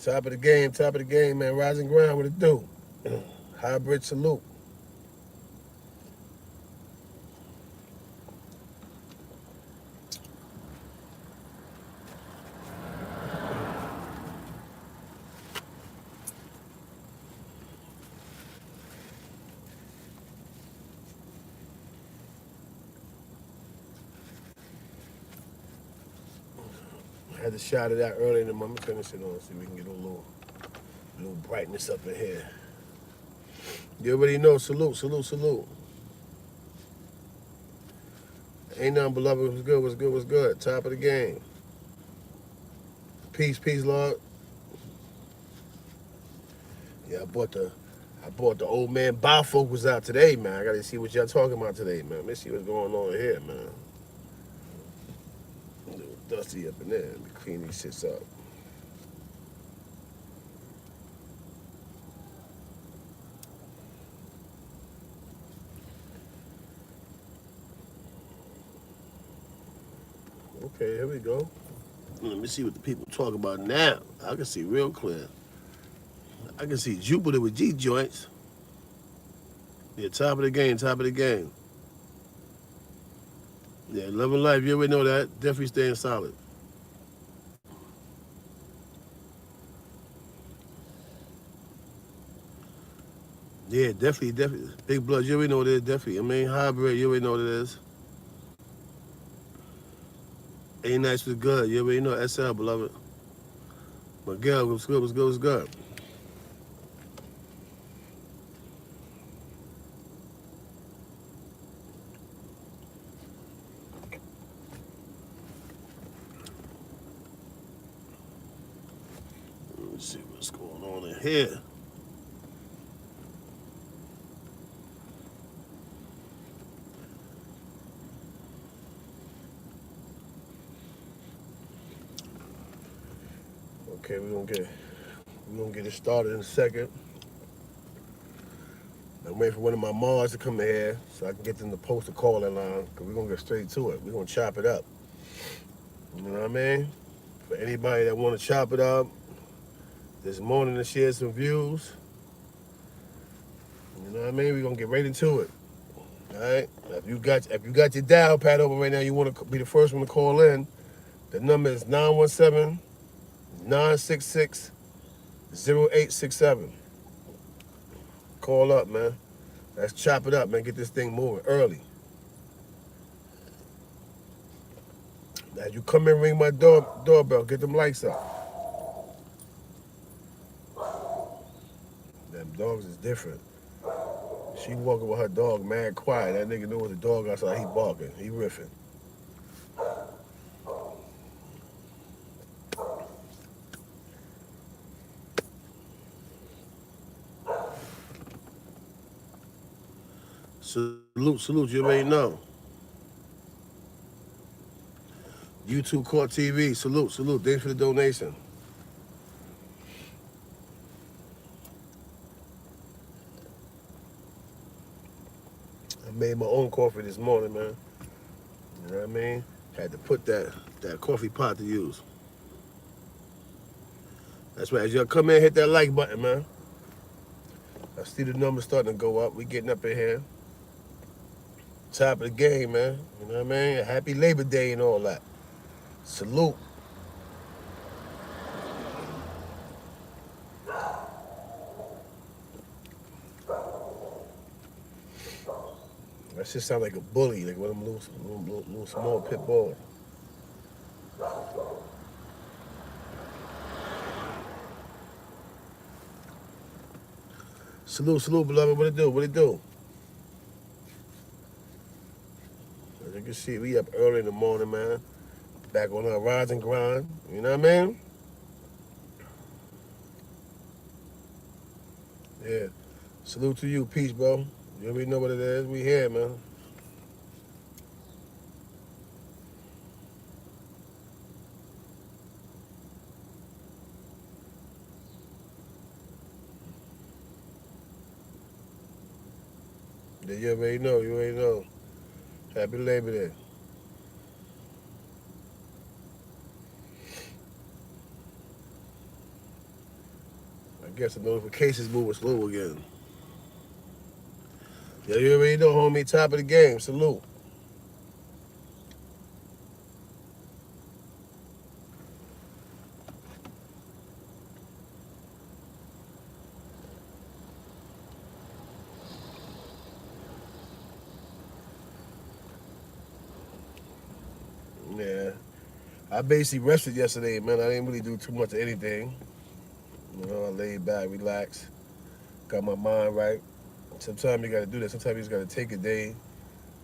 Top of the game, man. Rise and grind, what it do? Hybrid salute. I had to shout it out early in the moment. Finish it on, see if we can get a little brightness up in here. You already know, salute, salute, salute. Ain't nothing beloved. What's good, what's good, what's good? Top of the game. Peace, peace, Lord. Yeah, I bought the old man bifocals out today, man. I gotta see what y'all talking about today, man. Let's see what's going on here, man. A little dusty up in there. Let me clean these shits up. Okay, here we go. Let me see what the people talk about now. I can see real clear. I can see Jupiter with G joints. Yeah, top of the game, top of the game. Yeah, love and life, you already know that. Definitely staying solid. Yeah, definitely, definitely. Big blood, you already know what it is, definitely. I mean, hybrid, you already know what it is. A nice was good, you already know SL, beloved. Miguel, what's good, what's good, what's good? Let me see what's going on in here. Okay, we're gonna get it started in a second. I'm waiting for one of my mods to come in here so I can get them to post a calling line, because we're gonna get straight to it. We're gonna chop it up. You know what I mean? For anybody that wanna chop it up this morning to share some views, you know what I mean? We're gonna get right into it. Alright? If you got your dial pad open right now, you wanna be the first one to call in. The number is 917-966-0867. Call up, man. Let's chop it up, man. Get this thing moving early. Now you come in, ring my doorbell, get them lights up. Them dogs is different. She walking with her dog mad quiet. That nigga know what the dog outside, he barking, he riffing. Salute, salute, you already know. YouTube Court TV, salute, salute. Thanks for the donation. I made my own coffee this morning, man. You know what I mean? Had to put that coffee pot to use. That's right. As y'all come in, hit that like button, man. I see the numbers starting to go up. We getting up in here. Top of the game, man. You know what I mean? Happy Labor Day and all that. Salute. That shit sound like a bully, like one of them little small pit bulls. Salute, salute, beloved. What it do? What it do? As you can see, we up early in the morning, man. Back on our rise and grind. You know what I mean? Yeah. Salute to you. Peace, bro. You already know what it is. We here, man. Yeah, you already know. You already know. Happy Labor Day. guess the notifications moving slow again. Yeah, you already know, homie. Top of the game. Salute. Yeah. I basically rested yesterday, man. I didn't really do too much of anything. You know, I laid back, relaxed, got my mind right. Sometimes you gotta do that. Sometimes you just gotta take a day.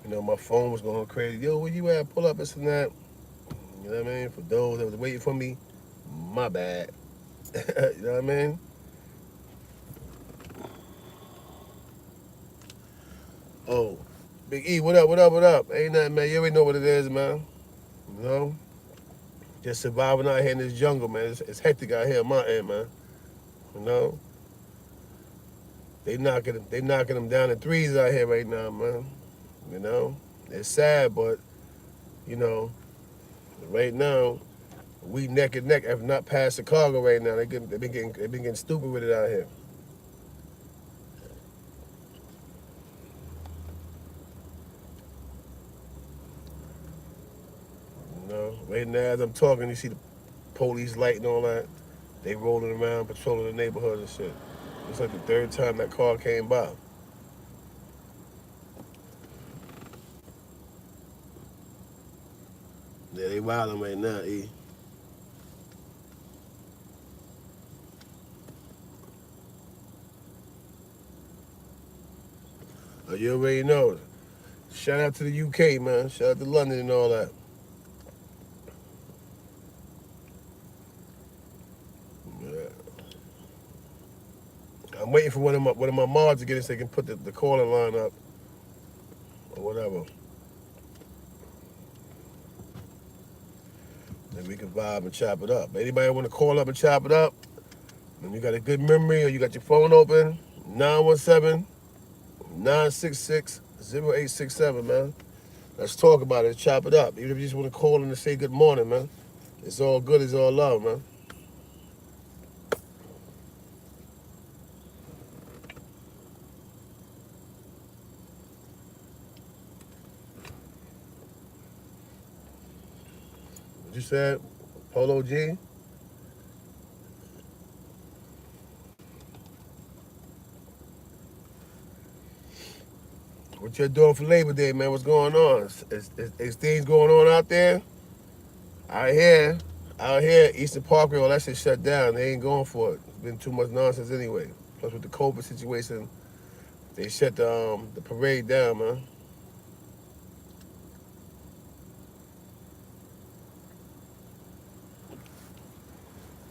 You know, my phone was going crazy. Yo, where you at? Pull up, this and that. You know what I mean? For those that was waiting for me, my bad. You know what I mean? Oh, Big E, what up, what up, what up? Ain't nothing, man. You already know what it is, man. You know? Just surviving out here in this jungle, man. It's hectic out here on my end, man. You know? They knocking them down in threes out here right now, man. You know? It's sad, but, you know, right now, we neck and neck, if not past Chicago right now. They've been getting stupid with it out here. You know, right now as I'm talking, you see the police light and all that. They rolling around, patrolling the neighborhood and shit. It's like the third time that car came by. Yeah, they wilding right now, E. Oh, you already know. Shout out to the UK, man. Shout out to London and all that. Yeah. I'm waiting for one of my mods to get it so they can put the calling line up or whatever. Then we can vibe and chop it up. Anybody want to call up and chop it up? And you got a good memory or you got your phone open, 917-966-0867, man. Let's talk about it, chop it up. Even if you just want to call in and say good morning, man. It's all good, it's all love, man. What you said, Polo G? What you doing for Labor Day, man? What's going on? Is things going on out there? Out here, out here, Eastern Parkway, all that shit shut down. They ain't going for it. It's been too much nonsense anyway. Plus with the COVID situation, they shut the parade down, man.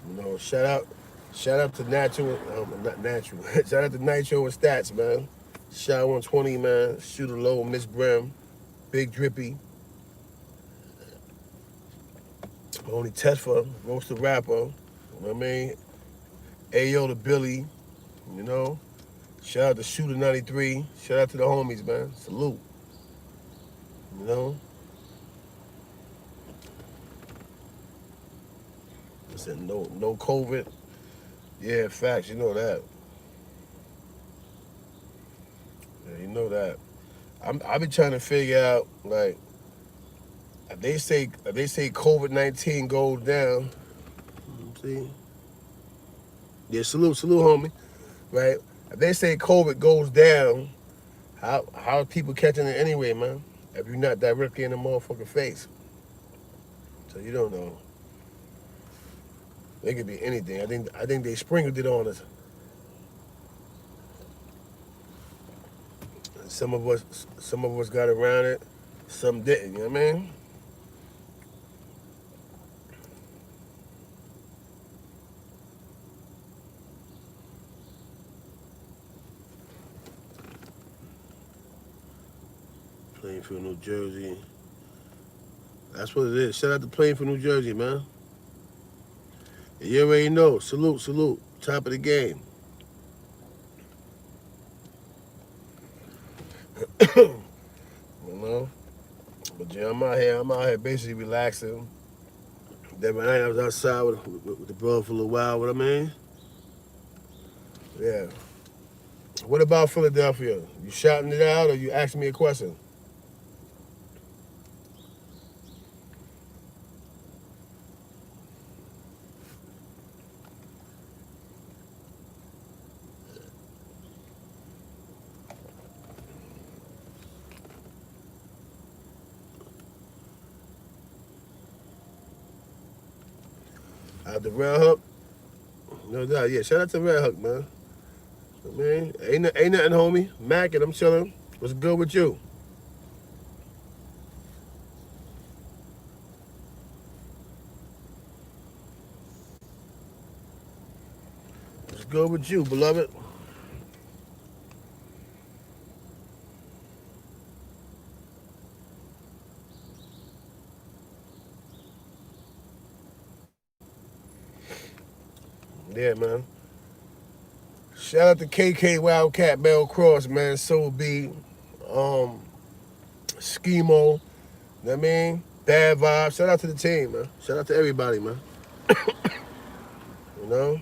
You know, shout out to Natural, not Natural. Shout out to Nitro and Stats, man. Shot 120, man. Shooter Low, Miss Brim, Big Drippy, Only Tesfa, Roast the Rapper. You know what I mean? Ayo to Billy, you know. Shout out to Shooter 93. Shout out to the homies, man. Salute. You know. I said no COVID. Yeah, facts. You know that. Yeah, you know that. I been trying to figure out like if they say COVID-19 goes down. See. Yeah, salute, homie. Right. If they say COVID goes down, how are people catching it anyway, man? If you're not directly in the motherfucking face, so you don't know. It could be anything. I think they sprinkled it on us. Some of us got around it. Some didn't. You know what I mean? Plainfield, New Jersey. That's what it is. Shout out to Plainfield, New Jersey, man. You already know. Salute. Top of the game. You know. But yeah, I'm out here basically relaxing. The other night I was outside with the brother for a little while. What I mean? Yeah. What about Philadelphia? You shouting it out or you asking me a question? Out the Red Hook? No doubt. Yeah, shout out to Red Hook, man. Man, ain't nothing, homie. Mac and I'm chilling. What's good with you? What's good with you, beloved? Yeah, man. Shout out to KK Wildcat Bell Cross, man. Soul B, um, Schemo. You know what I mean? Bad vibes. Shout out to the team, man. Shout out to everybody, man. You know?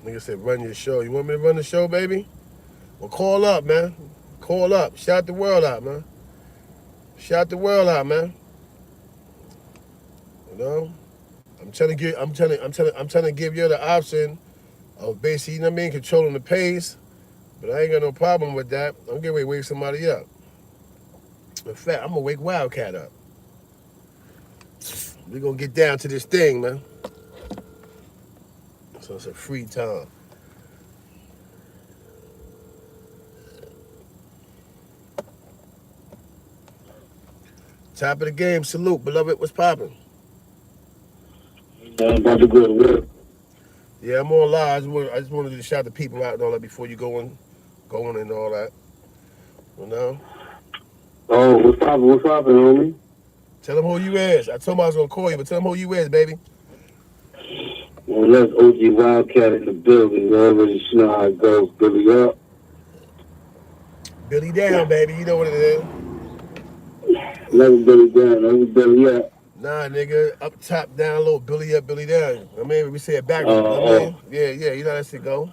Nigga said run your show. You want me to run the show, baby? Well, call up, man. Call up. Shout the world out, man. Shout the world out, man. You know? I'm trying to give you the option of basically, you know what I mean, controlling the pace. But I ain't got no problem with that. I'm getting ready to wake somebody up. In fact, I'm gonna wake Wildcat up. We're gonna get down to this thing, man. So it's a free time. Top of the game, salute, beloved. What's popping? I'm about to go to work. Yeah, I'm on live. I just wanted to shout the people out and all that before you going and all that. You know? Oh, what's poppin'? What's poppin', homie? Tell them who you is. I told them I was gonna call you, but tell them who you is, baby. Well, that's OG Wildcat in the building. You already know how it goes. Billy up. Billy down, baby. You know what it is. Never Billy down. Never Billy up. Nah, nigga. Up top, down low. Billy up, Billy down. I mean, we say it backwards. I mean, yeah. You know how that shit go.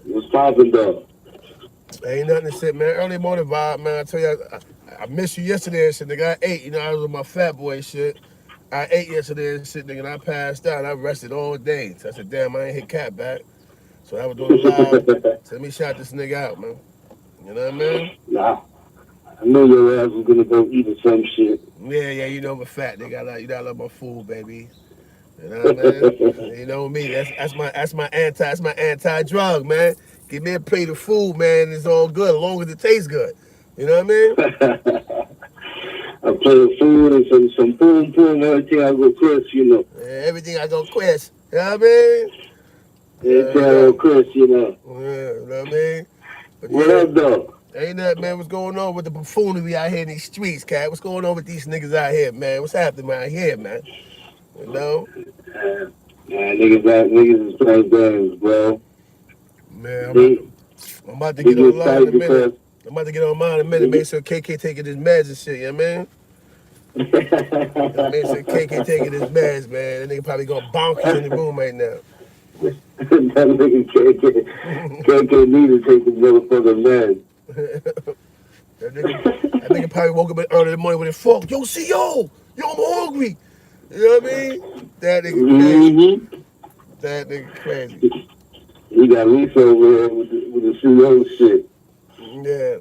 What's poppin', though? Ain't nothing to sit, man. Early morning vibe, man. I tell you, I missed you yesterday and shit, nigga. I ate. You know, I was with my fat boy shit. I ate yesterday and shit, nigga, and I passed out. I rested all day. So I said, damn, I ain't hit Cat back. So I was doing a live. So let me shout this nigga out, man. You know what I mean? Nah. I knew your ass was gonna go eat some shit. Yeah, you know I'm a fat nigga. You know I love my food, baby. You know what I mean? You know me. That's my anti-drug, man. Give me a plate of food, man. It's all good as long as it tastes good. You know what I mean? I play with food and some boom, everything I go Chris, you know. Yeah, everything I go Chris. You know what I mean? Everything I go Chris, you know. Yeah, you know what I mean? But what up, though? Ain't that, man? What's going on with the buffoonery out here in these streets, cat? What's going on with these niggas out here, man? What's happening out here, man? You know? Niggas is playing games, bro. Man, I'm about to get online in a minute. I'm about to get online in a minute. Make sure KK taking his meds and shit, you know what I mean? Make sure KK taking his meds, man. That nigga probably going bonkers in the room right now. That nigga KK need to take the motherfucking meds. that nigga probably woke up early in the morning with a fork. Yo, yo, I'm hungry. You know what I mean? That nigga crazy. That nigga crazy. He got Lisa over here with the CEO shit. Yeah.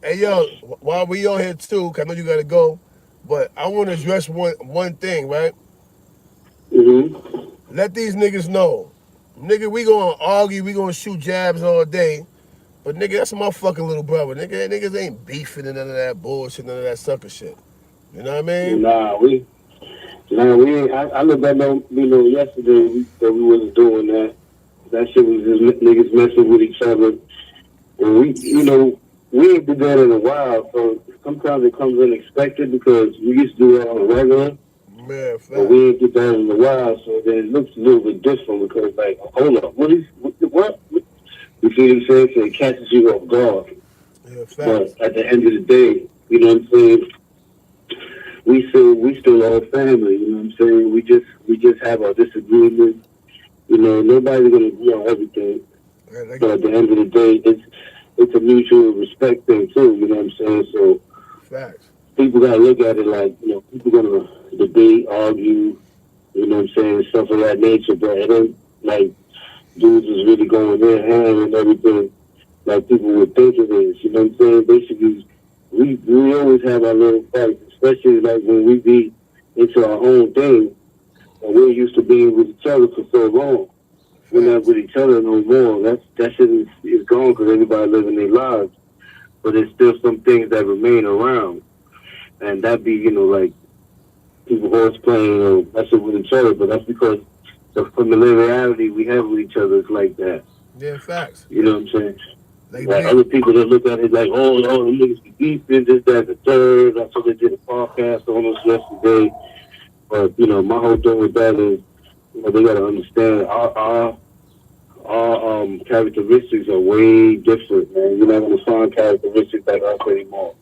Hey yo, while we on here too, 'cause I know you gotta go, but I want to address one thing, right? Let these niggas know. Nigga, we gonna argue, we gonna shoot jabs all day. But nigga, that's my fucking little brother. Niggas ain't beefing and none of that bullshit, none of that sucker shit. You know what I mean? Nah, we ain't. I looked at them, yesterday that we wasn't doing that. That shit was just niggas messing with each other. And we ain't did that in a while, so sometimes it comes unexpected because we used to do that on a regular. Man, but we ain't did that in a while, so then it looks a little bit different because, like, hold up, what? You see what I'm saying? So it catches you off guard. Yeah, but at the end of the day, you know what I'm saying? We still all family. You know what I'm saying? We just have our disagreements. You know, nobody's gonna agree on everything. Like, But at the end of the day, it's a mutual respect thing too. You know what I'm saying? So facts. people gotta look at it like, you know, people gonna debate, argue, you know what I'm saying, stuff of that nature. But it ain't like dudes is really going their hand and everything like people would think it is. You know what I'm saying? Basically, we always have our little fights, especially like when we be into our own thing and we're used to being with each other for so long. We're not Facts. with each other no more. That shit is gone because everybody living their lives. But there's still some things that remain around, and that be, you know, like people horse playing or messing with each other. But that's because the familiarity we have with each other is like that. Yeah, facts. You know what I'm saying? Like Like big. other people that look at it like, oh, the niggas be beefing, this, that, the third. That's what they did a podcast on us yesterday. But you know, my whole thing with that is, you know, they gotta understand our characteristics are way different, man. You're not gonna find characteristics like us anymore.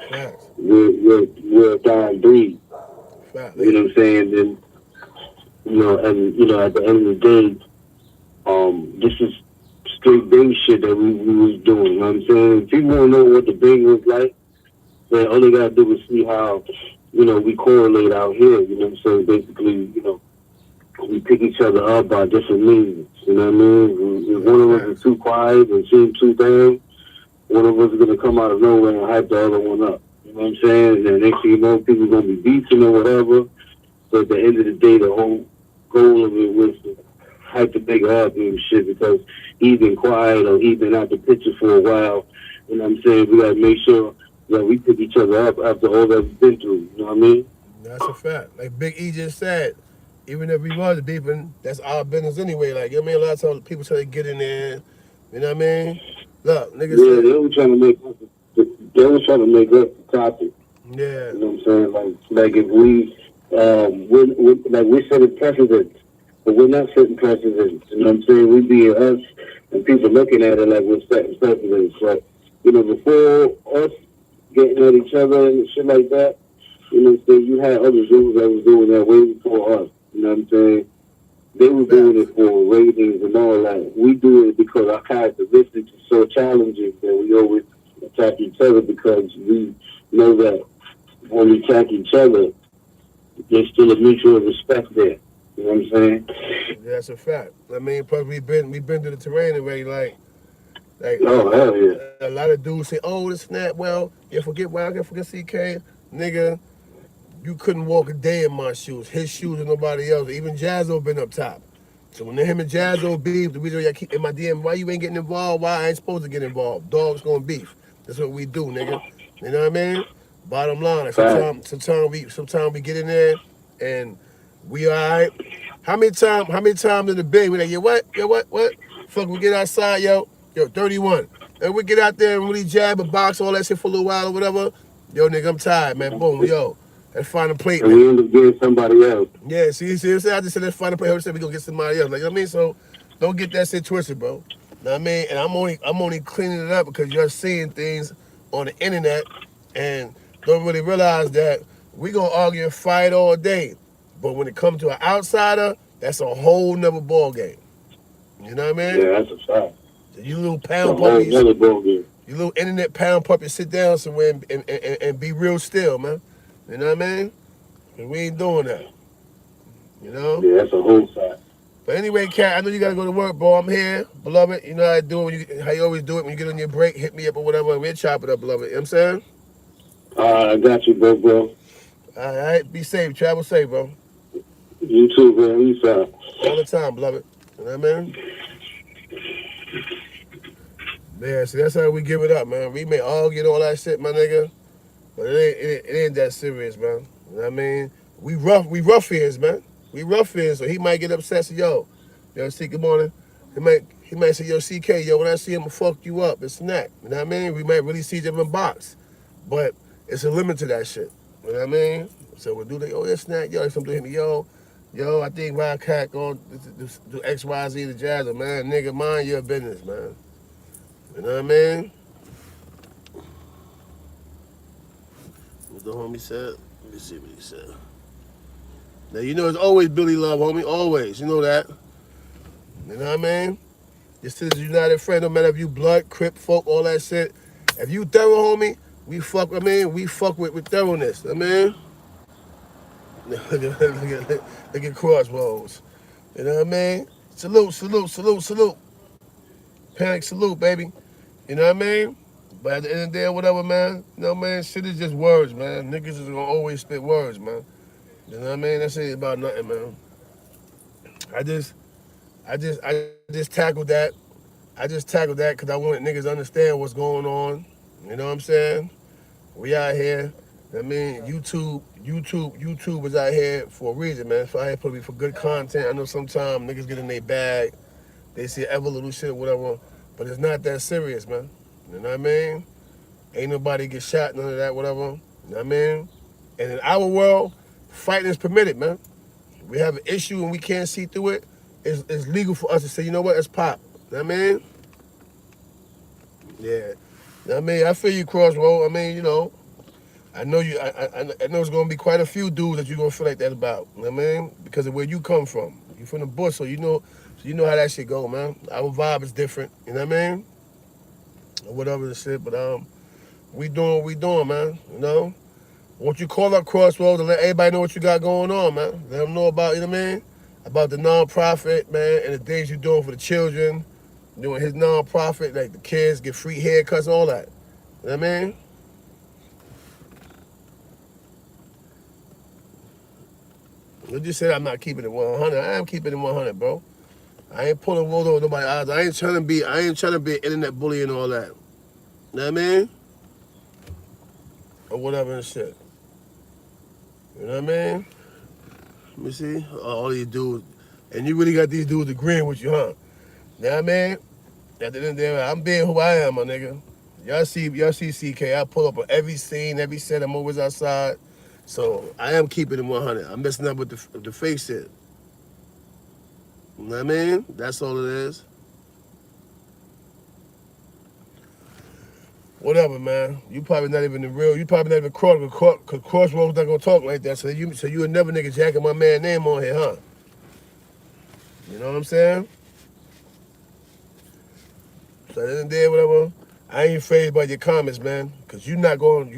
Facts. We're a dying breed. Facts. You Like, know what I'm saying? And you know, at the end of the day, this is straight bang shit that we was doing. You know what I'm saying? If people want to know what the bang was like, then all they gotta do is see how, you know, we correlate out here. You know what I'm saying? Basically, you know, we pick each other up by different means. You know what I mean? If yeah, one of us is facts. too quiet and seems too down, one of us is gonna come out of nowhere and hype the other one up. You know what I'm saying? And next thing you know, people gonna be beefing or whatever. But at the end of the day, the whole goal of it was to hype the nigga up and shit because he's been quiet or he's been out the picture for a while. You know what I'm saying? We gotta make sure that we pick each other up after all that we've been through. You know what I mean? That's a fact. Like Big E just said, even if we was beefing, that's our business anyway. Like, you know what I mean? A lot of times people try to get in there. You know what I mean? Look, nigga Yeah, said, they were trying to make us the topic. yeah, You know what I'm saying? Like if we're setting precedents, but we're not setting precedents. You know what I'm saying? We be us, and people looking at it like we're setting precedents. But you know, before us getting at each other and shit like that, you know what I'm saying? You had other dudes that was doing that way before us. You know what I'm saying? They were doing facts. it for ratings and all that. We do it because our characteristics are so challenging that we always attack each other because we know that when we attack each other, there's still a mutual respect there. You know what I'm saying? Yeah, that's a fact. I mean, plus we been to the terrain already. Like Oh, hell yeah. a lot of dudes say, "Oh, the snap." Well, you forget Wild, you forget CK, nigga. You couldn't walk a day in my shoes. His shoes and nobody else. Even Jazzo been up top. So when him and Jazzo beef, the reason I keep in my DM, why you ain't getting involved? Why I ain't supposed to get involved? Dogs gonna beef. That's what we do, nigga. You know what I mean? Bottom line, like Fact. sometimes we get in there and we alright. How many times in the bay we like, what? Fuck, we get outside, yo, 31. And we get out there and really jab and box all that shit for a little while or whatever. Yo, nigga, I'm tired, man. Boom, yo. Let's find a plate, And man. we end up getting somebody else. Yeah, see, I just said let's find a plate. I said we gonna get somebody else. Like, you know what I mean? So don't get that shit twisted, bro. Know what I mean? And I'm only cleaning it up because you're seeing things on the internet and don't really realize that we gonna argue and fight all day. But when it comes to an outsider, that's a whole nother ball game. You know what I mean? Yeah, that's a fact. So you little It's a pound whole puppies, nother ballgame. you little internet pound puppies, sit down somewhere and be real still, man. You know what I mean? And we ain't doing that. You know? Yeah, that's a whole fact. But anyway, Cat, I know you gotta go to work, bro. I'm here, beloved. You know how I do it how you always do it when you get on your break, hit me up or whatever. We'll chop it up, beloved. You know what I'm saying? I got you, bro. All right, be safe, travel safe, bro. You too, man. Peace out. All the time, beloved. You know what I mean? Yeah, see, that's how we give it up, man. We may argue and all that shit, my nigga. But it ain't that serious, man. You know what I mean? We ruffians, man. We ruffians, so he might get upset. So yo, see, good morning. He might say, yo, CK, yo, when I see him, I'll fuck you up. It's snack. You know what I mean? We might really see each other in box. But it's a limit to that shit. You know what I mean? So we'll do oh, yeah, snack, yo, something hit me, yo, I think Wildcat going to do X, Y, Z, the Jazz, man. Nigga, mind your business, man. You know what I mean? What the homie said? Let me see what he said. Now, you know it's always Billy Love, homie. Always. You know that. You know what I mean? This is a united friend, no matter if you blood, crip, folk, all that shit. If you thorough, homie, we fuck, we fuck with thoroughness, I mean? Look at Crossroads. You know what I mean? Salute, salute, salute, salute. Panic salute, baby. You know what I mean? But at the end of the day, whatever, man. You know, man, shit is just words, man. Niggas is gonna always spit words, man. You know what I mean? That shit ain't about nothing, man. I just tackled that. I just tackled that because I wanted niggas to understand what's going on. You know what I'm saying? We out here. I mean, YouTube was out here for a reason, man. So I had put me for good content. I know sometimes niggas get in their bag. They see ever little shit or whatever. But it's not that serious, man. You know what I mean? Ain't nobody get shot, none of that, whatever. You know what I mean? And in our world, fighting is permitted, man. We have an issue and we can't see through it. It's legal for us to say, you know what, let's pop. You know what I mean? Yeah. You know what I mean? I feel you, Crossroad. I mean, you know, I know you. I know it's gonna be quite a few dudes that you're gonna feel like that about. You know what I mean? Because of where you come from. You from the bush, so you know how that shit go, man. Our vibe is different. You know what I mean? Or whatever the shit. But we doing what we doing, man. You know. Won't you call up Crossroads and let everybody know what you got going on, man? Let them know about, you know what I mean? About the non-profit, man, and the things you're doing for the children. Doing his non-profit, like the kids get free haircuts, all that. You know what I mean? You just said I'm not keeping it 100. I am keeping it 100, bro. I ain't pulling wool over nobody's eyes. I ain't trying to be an internet bully and all that. You know what I mean? Or whatever and shit. You know what I mean? Let me see. All these dudes. And you really got these dudes agreeing with you, huh? You know what I mean? At the end of the day, I'm being who I am, my nigga. Y'all see CK. I pull up on every scene, every set. I'm always outside. So I am keeping it 100. I'm messing up with the fake shit. You know what I mean? That's all it is. Whatever, man. You probably not even the real. You probably not even cause Crossroads not gonna talk like that. So you would never nigga jacking my man name on here, huh? You know what I'm saying? So at the end of the day, whatever. I ain't afraid by your comments, man. Cause you're not gonna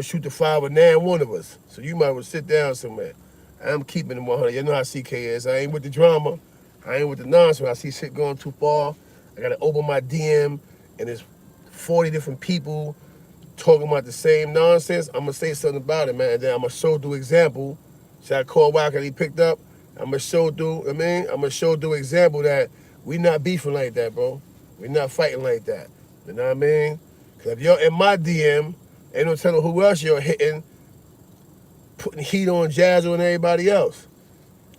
shoot the fire with nan one of us. So you might as well sit down somewhere. I'm keeping it 100. You know how CK is. I ain't with the drama. I ain't with the nonsense. I see shit going too far. I gotta open my DM and there's 40 different people talking about the same nonsense. I'm gonna say something about it, man. And then I'm gonna show through example. See, I called Wildcat, he picked up. I'm gonna show through, I'm gonna show through example that we not beefing like that, bro. We not fighting like that. You know what I mean? Cause if you're in my DM, ain't no telling who else you're hitting, putting heat on Jazzo and everybody else.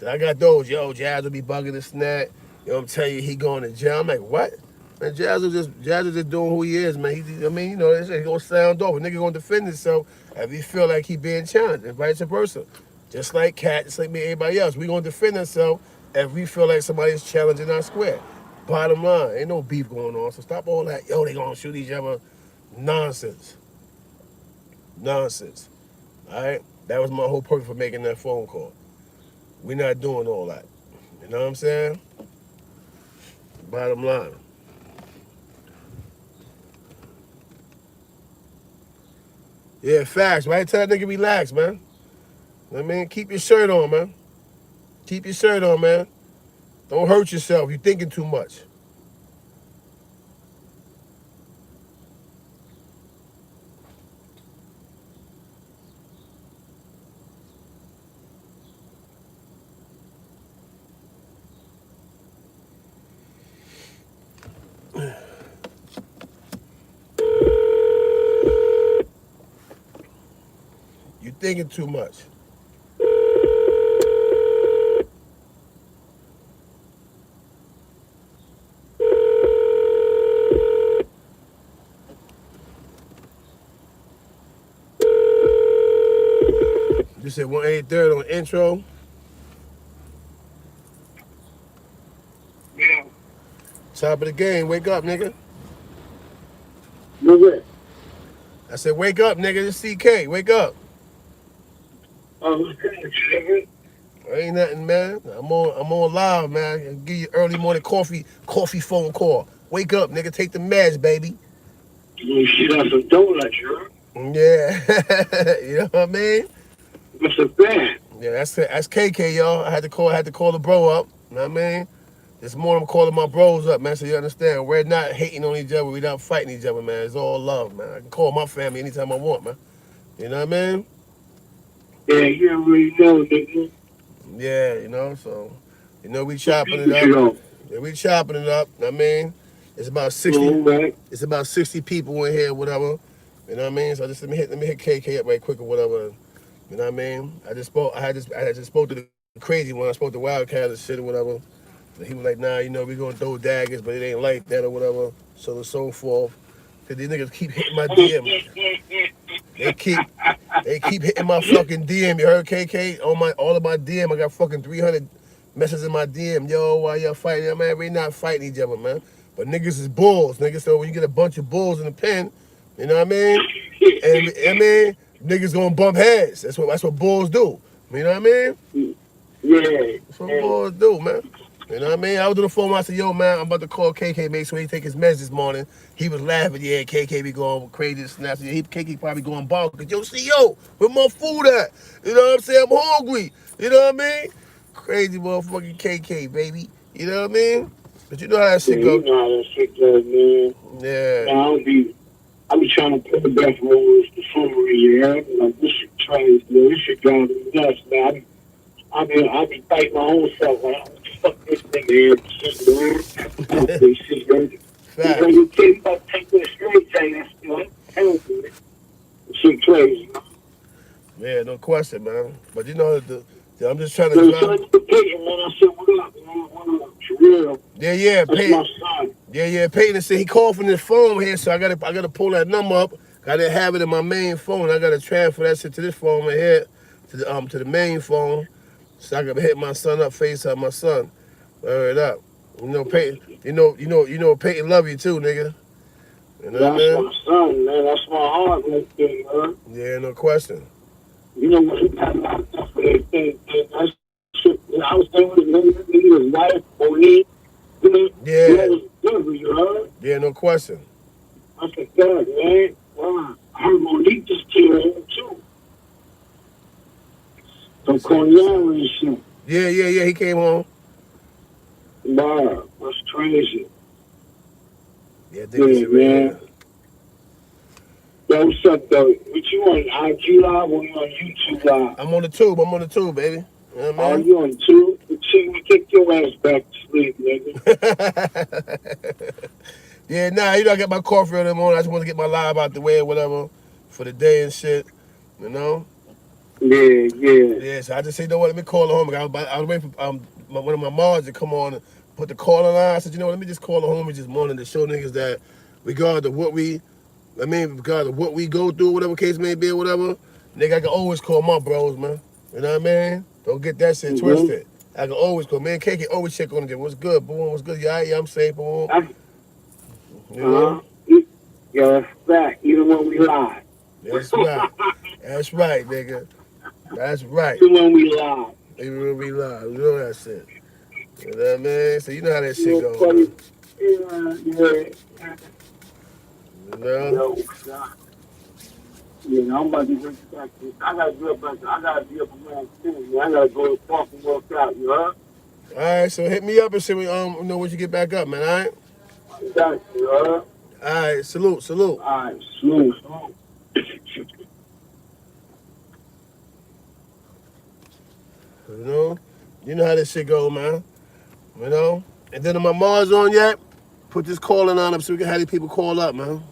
I got those, Jazz will be bugging the snack. You know what I'm telling you, he going to jail. I'm like, what? Man, Jazz is just doing who he is, man. This ain't gonna sound off. A nigga gonna defend himself if he feel like he being challenged, and vice versa. Just like Cat, just like me, everybody else. We gonna defend ourselves if we feel like somebody's challenging our square. Bottom line, ain't no beef going on. So stop all that, they gonna shoot each other. Nonsense. Nonsense. All right? That was my whole purpose for making that phone call. We not doing all that. You know what I'm saying? Bottom line. Yeah, facts, right? Tell that nigga relax, man. You know what I mean? Keep your shirt on, man. Keep your shirt on, man. Don't hurt yourself. You're thinking too much. You're thinking too much. You said 183rd on intro. Yeah. Top of the game. Wake up, nigga. What's that? I said, wake up, nigga. This CK. Wake up. Okay. Ain't nothing, man. I'm on live, man. I'll give you early morning coffee phone call. Wake up, nigga. Take the meds, baby. You shit out some donuts, you heard? Yeah, you know what I mean. What's a bad? Yeah, that's KK, y'all. I had to call the bro up. You know what I mean? This morning I'm calling my bros up, man. So you understand, we're not hating on each other. We're not fighting each other, man. It's all love, man. I can call my family anytime I want, man. You know what I mean? Yeah, you already know, nigga. Yeah, so we What chopping it people up. shit on? Yeah, we chopping it up. I mean, it's about 60. All right. It's about 60 people in here, whatever. You know what I mean? So just let me hit KK up right quick or whatever. You know what I mean? I just spoke to the crazy one. I spoke to Wildcat and shit or whatever. But he was like, nah, we gonna throw daggers, but it ain't like that or whatever. So and so forth. Cause these niggas keep hitting my DM. They keep they keep hitting my fucking DM. You heard KK? All of my DM. I got fucking 300 messages in my DM. Yo, why y'all fighting? Yeah, man, we not fighting each other, man. But niggas is bulls, niggas. So when you get a bunch of bulls in the pen, you know what I mean? And I mean, niggas gonna bump heads. That's what bulls do. You know what I mean? Yeah, That's what yeah. bulls do, man. You know what I mean? I was on the phone. I said, "Yo, man, I'm about to call KK, make sure he take his meds this morning." He was laughing. Yeah, KK be going crazy and snaps. Yeah, KK probably going bonkers. Yo, CEO, where my food at? You know what I'm saying? I'm hungry. You know what I mean? Crazy motherfucking KK, baby. You know what I mean? But you know how that Yeah, shit you go. know how that shit goes, man. Yeah. Now, I be trying to put the best rules the summary, you heard? Like, this shit crazy, man. This shit driving me nuts, man. I be fighting my own self. Like, fuck this nigga here, shit, man. Fuck this shit, man. He's like, Facts. you kid, you about to take this straight, say that shit. Like, hell, man. This shit crazy, man. Yeah, no question, man. But I'm just trying to So, drive. son, you Peyton, man. I said, what up, man? What up? For real. Yeah, yeah, That's my Peyton. son. Yeah. Peyton said he called from his phone here, so I gotta pull that number up. I didn't have it in my main phone. I gotta transfer that shit to this phone right here, to the main phone, so I can hit my son up, FaceTime my son. Word up. Peyton. Peyton love you too, nigga. You know what I That's mean? my son, man. That's my heart right there, man. Yeah, no question. You know what he got locked up for that thing, man. That shit, I was there with his nigga, his wife, O'Neill. You know, that Yeah, was good, you heard? yeah, no question. I said, God, man. Wow. I heard Monique just came in, too. Let me From see. Let me see. Cornell and shit. Yeah. He came home. Wow. That's crazy. Yeah, I think this Yeah, shit right man. here. Yo, what's up, though? What you on IG Live or you on YouTube Live? I'm on the tube. I'm on the tube, baby. You know what Oh, I you on two? You kick your ass back to sleep, nigga. mean? Yeah, nah, I got my coffee in the morning. I just want to get my live out the way or whatever for the day and shit. You know? Yeah, yeah. Yeah, so I just said, you know what, let me call the home. I was waiting for one of my mods to come on and put the call on. I said, you know what, let me just call the homies this morning to show niggas that regardless of what we go through, whatever case may be or whatever, nigga, I can always call my bros, man. You know what I mean? Don't get that shit Mm-hmm. twisted. I can always call. Man, KK always check on them. What's good, boom? What's good? Yeah, I'm safe, boom. You know? Uh-huh. Yeah, that's fact. Even when we lie. That's right. That's right, nigga. That's right. Even when we lie. Even when we lie, we know that shit. You know what I mean? So you know how that shit You know, go, funny. man. Yeah. You know? Yo, God. Yeah, I'm about to get back to I gotta get up I gotta be up around 10, man. I gotta go to the park and work out, you heard? All right, so hit me up and see me know when you get back up, man. All right. I got you, heard? All right. Salute. Alright, smooth. You know. You know how this shit go, man. You know. And then my Mars on yet? Put this calling on up so we can have these people call up, man.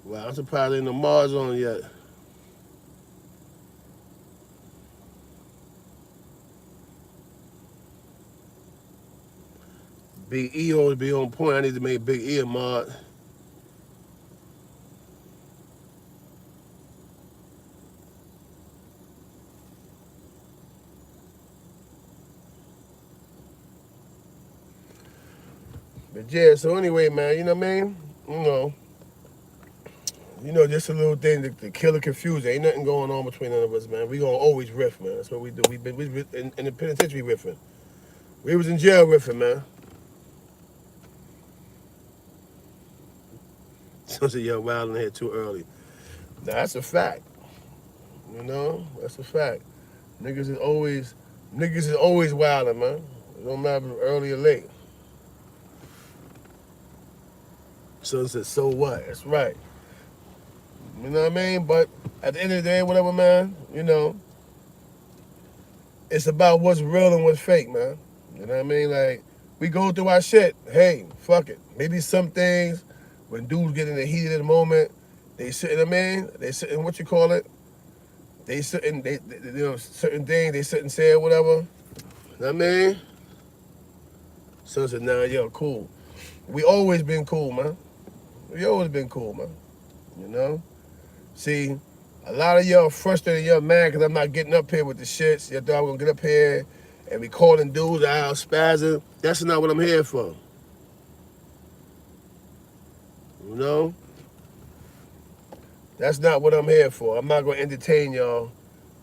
Wow, I'm surprised ain't no Mars on yet. Big E always be on point. I need to make Big E a mod. But yeah, so anyway, man, you know what I mean? Just a little thing to kill the confusion. Ain't nothing going on between none of us, man. We gonna always riff, man. That's what we do. We in the penitentiary riffing. We was in jail riffing, man. So y'all wilding here too early. Now, that's a fact. That's a fact. Niggas is always wilding, man. It don't matter if early or late. Son said, so what? That's right. You know what I mean? But at the end of the day, whatever, man, it's about what's real and what's fake, man. You know what I mean? Like, we go through our shit. Hey, fuck it. Maybe some things, when dudes get in the heat of the moment, they sit in, they sit in, what you call it? They sit in, certain things, they sit and say or whatever. You know what I mean? So I said, nah, yo, cool. We always been cool, man. We always been cool, man. You know? See, a lot of y'all frustrated, y'all mad because I'm not getting up here with the shits. Y'all thought I was going to get up here and be calling dudes out, spazzing. That's not what I'm here for. You know? That's not what I'm here for. I'm not going to entertain y'all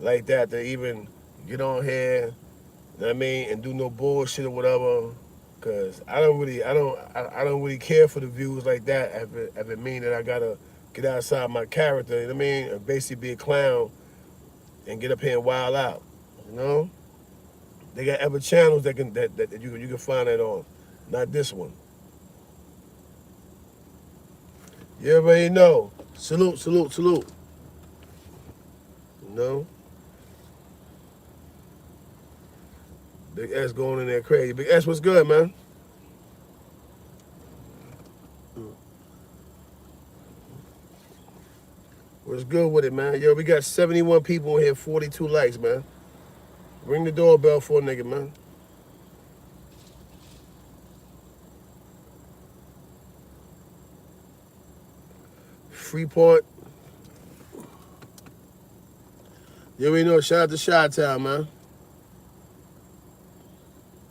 like that to even get on here, you know what I mean, and do no bullshit or whatever. Cause I don't really care for the views like that if it mean that I gotta get outside my character, you know what I mean? And basically be a clown and get up here and wild out. You know? They got other channels that you can find that on. Not this one. You already know. Salute, salute, salute. You know? Big S going in there crazy. Big S, what's good, man? What's good with it, man? Yo, we got 71 people in here, 42 likes, man. Ring the doorbell for a nigga, man. Freeport. You already know, shout out to Shoutouts, man.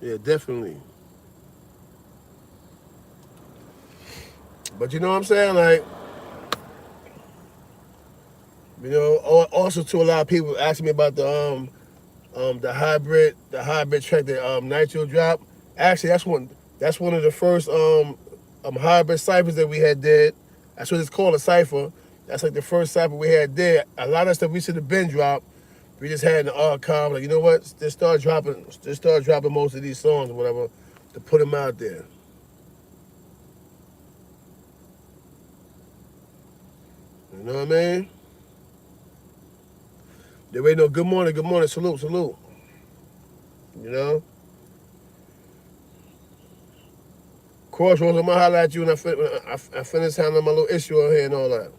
Yeah, definitely. But you know what I'm saying? Like, also to a lot of people asking me about the hybrid track that Nitro dropped. Actually, that's one of the first hybrid ciphers that we had did. That's what it's called, a cipher. That's like the first cipher we had did. A lot of stuff we should have been dropped. We just had in the archive, like, you know what? Just start dropping most of these songs or whatever to put them out there. You know what I mean? They wait, no, good morning, salute, salute. You know? Crossroads, I'm gonna holler at you when I finish handling my little issue on here and all that.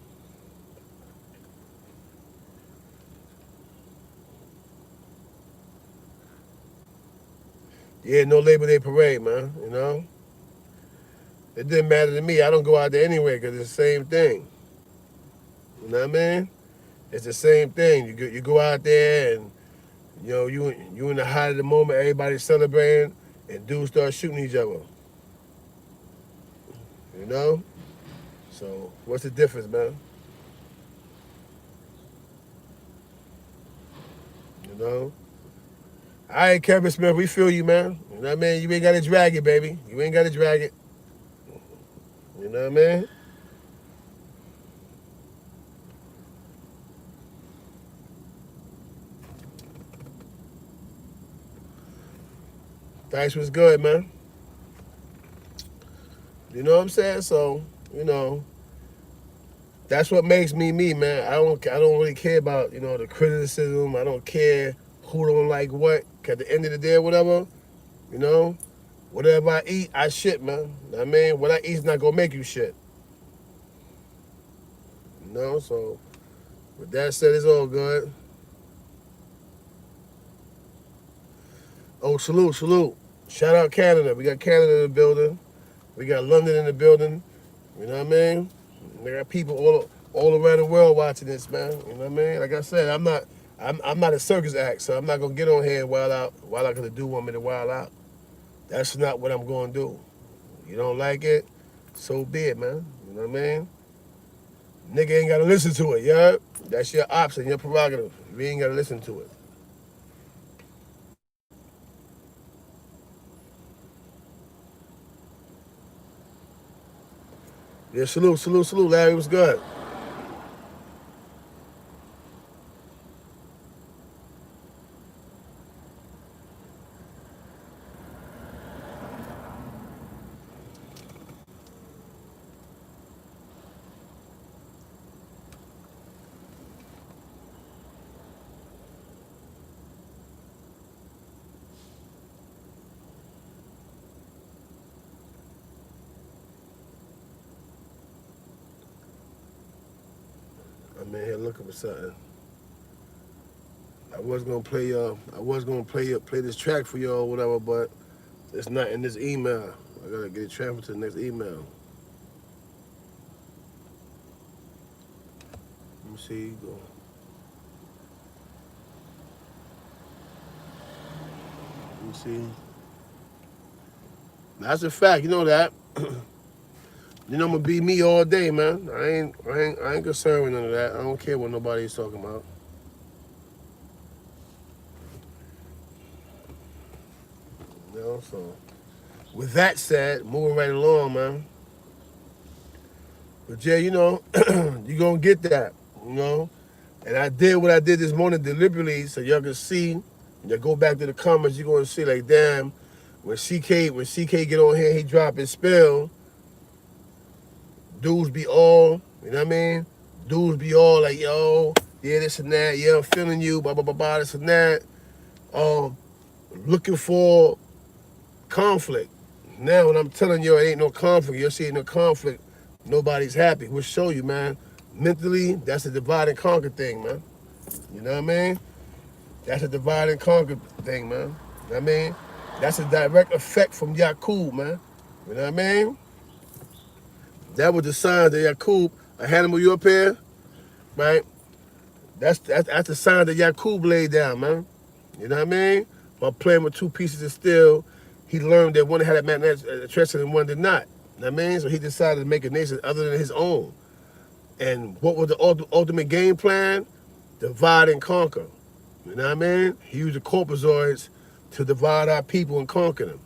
Yeah, no Labor Day parade, man, you know? It didn't matter to me. I don't go out there anyway because it's the same thing. You know what I mean? It's the same thing. You go out there and, you in the height of the moment, everybody's celebrating, and dudes start shooting each other. You know? So, what's the difference, man? You know? All right, Kevin Smith, we feel you, man. You know what I mean? You ain't got to drag it, baby. You ain't got to drag it. You know what I mean? Thanks was good, man. You know what I'm saying? So, that's what makes me me, man. I don't really care about, the criticism. I don't care who don't like what. At the end of the day or whatever, whatever I eat, I shit, man. I mean, what I eat is not gonna make you shit. So with that said, it's all good. Oh, salute, salute. Shout out Canada. We got Canada in the building. We got London in the building. You know what I mean? We got people all around the world watching this, man. You know what I mean? Like I said, I'm not a circus act, so I'm not gonna get on here and wild out while I do want me to wild out. That's not what I'm gonna do. You don't like it, so be it, man. You know what I mean? Nigga ain't gotta listen to it, yeah? That's your option, your prerogative. You ain't gotta listen to it. Yeah, salute, Larry. What's good? I'm in here looking for something. I was gonna play this track for y'all or whatever, but it's not in this email. I gotta get it transferred to the next email. Let me see. Go. Let me see. That's a fact. You know that. You know I'm gonna be me all day, man. I ain't concerned with none of that. I don't care what nobody's talking about. You know, so with that said, moving right along, man. But yeah, you know, you gonna get that, you know. And I did what I did this morning deliberately so y'all can see. You go back to the comments, you're gonna see like, damn, when CK get on here, he drop his spell, dudes be all, you know what I mean? Dudes be all like, yo, yeah, this and that, yeah, I'm feeling you, blah, blah, blah, blah, this and that. Um, Looking for conflict. Now, when I'm telling you it ain't no conflict, you're seeing no conflict, nobody's happy. We'll show you, man. Mentally, that's a divide and conquer thing, man. You know what I mean? That's a divide and conquer thing, man. You know what I mean? That's a direct effect from Yakub, man. You know what I mean? That was the signs that Yakub, a Hannibal, you up here, right? That's the sign that Yakub laid down, man. You know what I mean? By playing with two pieces of steel, he learned that one had a magnetic attraction and one did not. You know what I mean? So he decided to make a nation other than his own. And what was the ultimate game plan? Divide and conquer. You know what I mean? He used the corpozoids to divide our people and conquer them.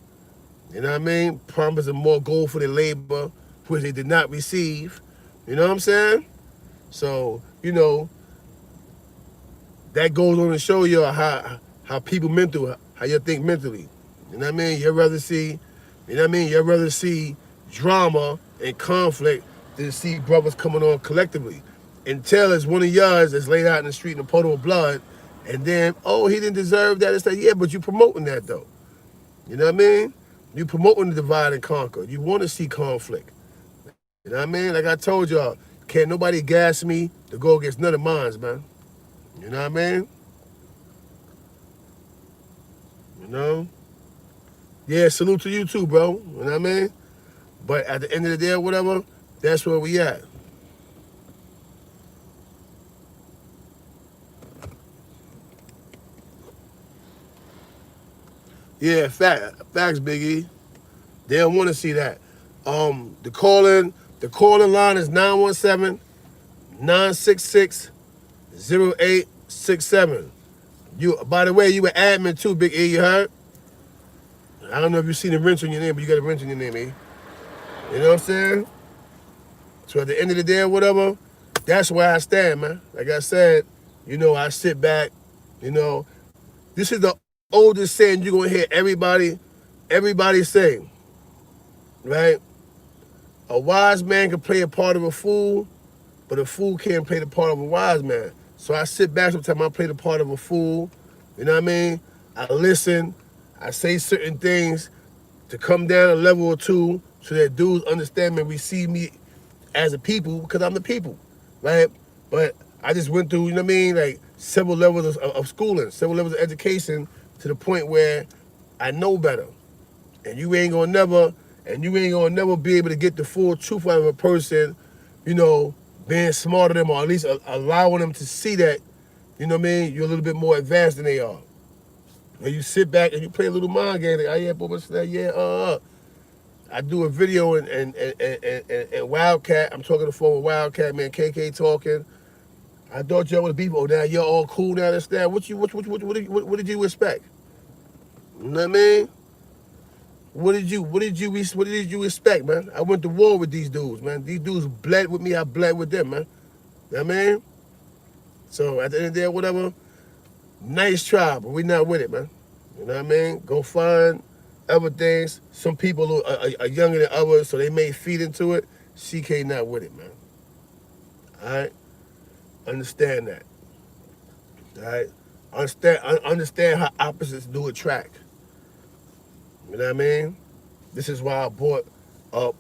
You know what I mean? Promise them more gold for their labor, which they did not receive. You know what I'm saying? So, you know, that goes on to show you how people mental, how you think mentally. You know what I mean? You'd rather see, you know what I mean? You'd rather see drama and conflict than see brothers coming on collectively. Until it's one of yours that's laid out in the street in a puddle of blood, and then, oh, he didn't deserve that. It's like, yeah, but you promoting that though. You know what I mean? You promoting the divide and conquer. You want to see conflict. You know what I mean? Like I told y'all, can't nobody gas me to go against none of mine, man. You know what I mean? You know? Yeah, salute to you too, bro. You know what I mean? But at the end of the day or whatever, that's where we at. Yeah, facts, Biggie. They don't want to see that. The calling line is 917-966-0867. You, by the way, you an admin too, Big E, you heard? I don't know if you seen the wrench on your name, but you got a wrench on your name, E. You know what I'm saying? So at the end of the day or whatever, that's where I stand, man. Like I said, you know, I sit back, you know. This is the oldest saying you're gonna hear everybody say, right? A wise man can play a part of a fool, but a fool can't play the part of a wise man. So I sit back sometimes, I play the part of a fool, you know what I mean? I listen, I say certain things to come down a level or two so that dudes understand me and receive me as a people because I'm the people, right? But I just went through, you know what I mean, like several levels of schooling, several levels of education to the point where I know better. And you ain't gonna never be able to get the full truth out of a person, you know, being smarter than them or at least allowing them to see that, you know what I mean, you're a little bit more advanced than they are. And you sit back and you play a little mind game, like, oh yeah, but what's that? Yeah, I do a video in Wildcat. I'm talking to the phone with Wildcat, man. KK talking. I thought y'all was beef. Oh, now you're all cool now. That's that. What did you expect? You know what I mean? What did you expect, man? I went to war with these dudes, man. These dudes bled with me. I bled with them, man. You know what I mean? So at the end of the day, whatever. Nice try, but we not with it, man. You know what I mean? Go find other things. Some people are younger than others, so they may feed into it. CK not with it, man. All right? Understand that. All right? Understand how opposites do attract. You know what I mean? This is why I brought up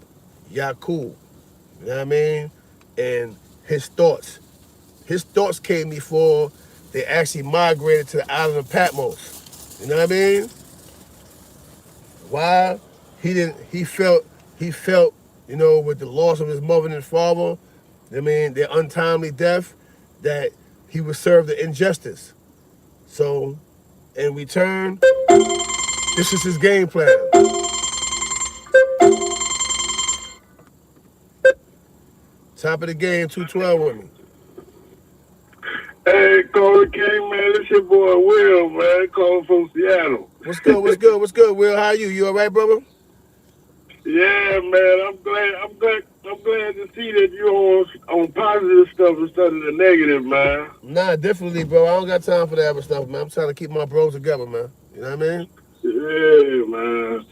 Yakub. You know what I mean? And his thoughts. His thoughts came before they actually migrated to the island of Patmos. You know what I mean? Why? He felt, you know, with the loss of his mother and his father, I mean, their untimely death, that he would serve the injustice. So, in return, this is his game plan. Top of the game, 212 with me. Hey, Corey King, man, this your boy Will, man, calling from Seattle. What's good, Will? How are you? You all right, brother? Yeah, man, I'm glad to see that you're on positive stuff instead of the negative, man. Nah, definitely, bro. I don't got time for that other stuff, man. I'm trying to keep my bros together, man. You know what I mean? Yeah, man.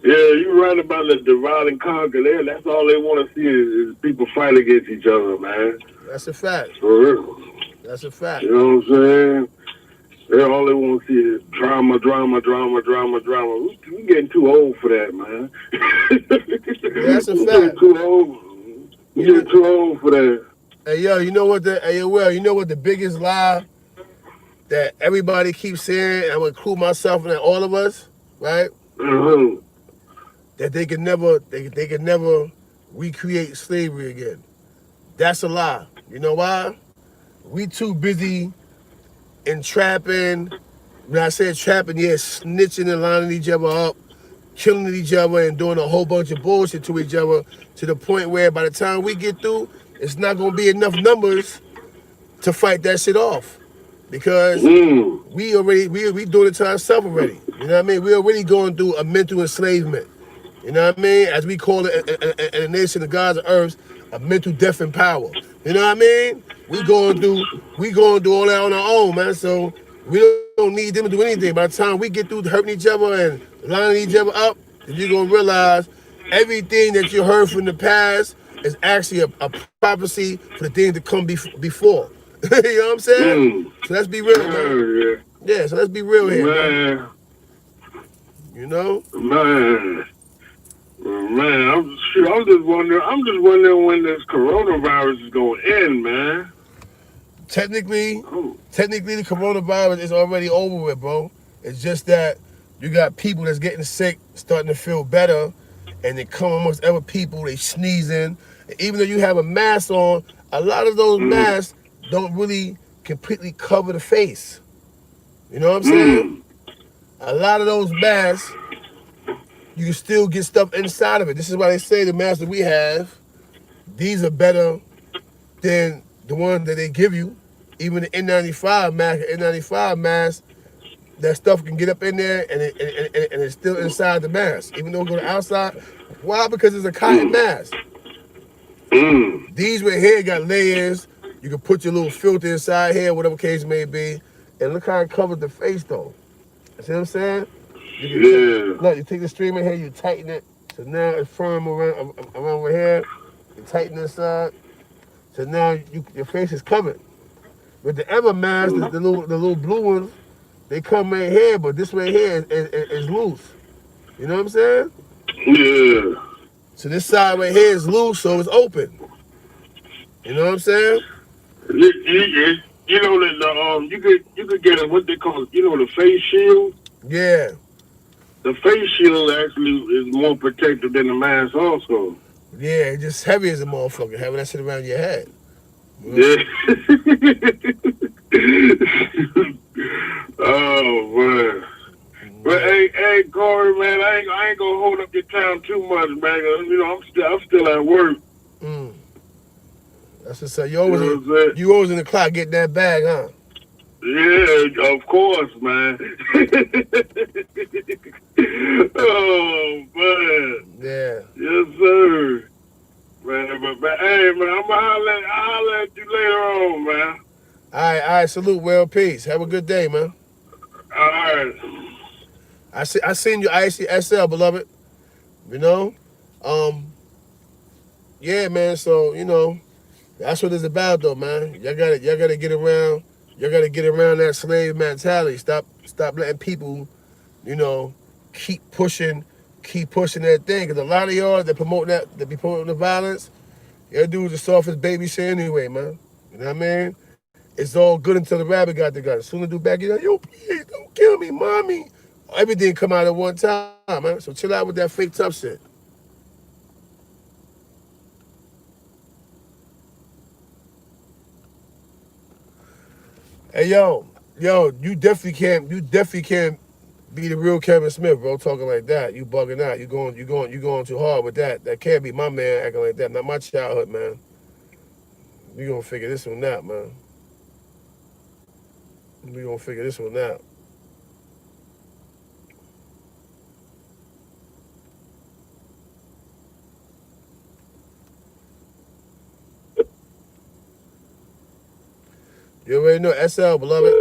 Yeah, you're right about the divide and conquer there. That's all they want to see is people fight against each other, man. That's a fact. For real. That's a fact. You know what I'm saying? All they want to see is drama. We getting too old for that, man. Yeah, that's a fact. Getting too old. We getting too old for that. Hey, yo, you know what you know what the biggest lie that everybody keeps saying, and I'm going to include myself in that, all of us, right? Mm-hmm. That they could never recreate slavery again. That's a lie. You know why? We too busy entrapping. When I say trapping, yeah, snitching and lining each other up, killing each other and doing a whole bunch of bullshit to each other, to the point where by the time we get through, it's not gonna be enough numbers to fight that shit off. Because we doing it to ourselves already. You know what I mean? We're already going through a mental enslavement. You know what I mean? As we call it in the nation of gods and earths, a mental death and power. You know what I mean? We going through all that on our own, man. So we don't need them to do anything. By the time we get through hurting each other and lining each other up, then you're gonna realize everything that you heard from the past is actually a prophecy for the things to come before. You know what I'm saying? So let's be real, man. Yeah, so let's be real here, man. You know? Man, I'm just wondering when this coronavirus is gonna end, man. Technically, the coronavirus is already over with, bro. It's just that you got people that's getting sick, starting to feel better, and they come amongst other people, they sneezing. And even though you have a mask on, a lot of those masks don't really completely cover the face. You know what I'm saying? A lot of those masks, you can still get stuff inside of it. This is why they say the masks that we have, these are better than the one that they give you. Even the N95 mask, that stuff can get up in there and it's still inside the mask. Even though it go to outside. Why? Because it's a cotton mask. These right here got layers. You can put your little filter inside here, whatever case may be. And look how it covers the face though. See what I'm saying? Look, you take the streamer here, you tighten it. So now it's firm around over here. You tighten this side. So now your face is covered. With the other mask, the little blue ones, they come right here, but this right here is loose. You know what I'm saying? Yeah. So this side right here is loose, so it's open. You know what I'm saying? You know that you could get a, what they call, the face shield. Yeah. The face shield actually is more protective than the mask also. Yeah, it's just heavy as a motherfucker, having that shit around your head. You know? Yeah. Oh, man. But hey, Corey, man, I ain't gonna hold up your time too much, man. You know, I'm still at work. That's just say You know what I'm saying? you always in the clock getting that bag, huh? Yeah, of course, man. Oh man, Yeah. yes sir, man. But hey, man, I'm gonna holler at you later on, man. All right, salute, well, peace. Have a good day, man. All right. I seen you ICSL, beloved. You know? Um, yeah, man, so, that's what it's about though, man. Y'all gotta get around that slave mentality. Stop letting people, you know, keep pushing that thing. Cause a lot of y'all that be promoting the violence, y'all dudes are soft as baby shit anyway, man. You know what I mean? It's all good until the rabbit got the gun. As soon as the dude back, you're like, yo, please don't kill me, mommy. Everything come out at one time, man. So chill out with that fake tough shit. Hey, you definitely can't be the real Kevin Smith, bro. Talking like that, you bugging out. You going too hard with that. That can't be my man acting like that. Not my childhood, man. We gonna figure this one out, man. We gonna figure this one out. You already know SL, beloved.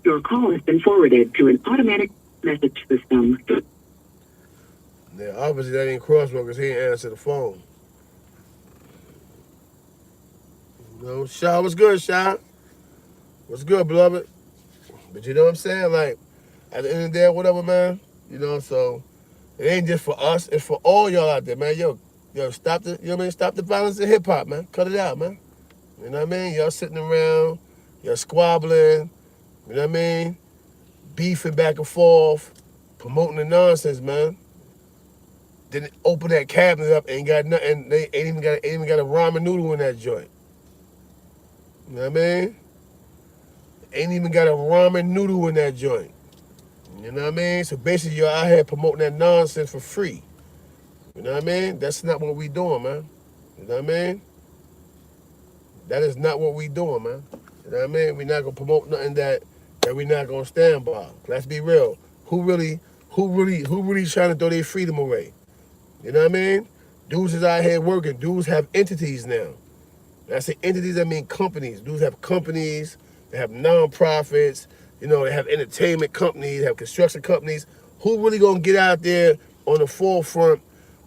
Your call has been forwarded to an automatic message system. Yeah, obviously that ain't Crossroad because he ain't answer the phone. Sha, what's good, Sha? What's good, beloved? But you know what I'm saying? Like, at the end of the day, whatever, man. So it ain't just for us, it's for all y'all out there, man. Yo, stop the, stop the violence in hip hop, man. Cut it out, man. You know what I mean? Y'all sitting around, y'all squabbling, you know what I mean? Beefing back and forth, promoting the nonsense, man. Then open that cabinet up, ain't got nothing, they ain't even got a ramen noodle in that joint. You know what I mean? Ain't even got a ramen noodle in that joint. You know what I mean? So basically you're out here promoting that nonsense for free. You know what I mean? That's not what we doing, man. You know what I mean? That is not what we doing, man. You know what I mean? We're not gonna promote nothing that we're not gonna stand by. Let's be real. Who really trying to throw their freedom away? You know what I mean? Dudes is out here working. Dudes have entities now. When I say entities, I mean companies. Dudes have companies. They have nonprofits. They have entertainment companies. They have construction companies. Who really gonna get out there on the forefront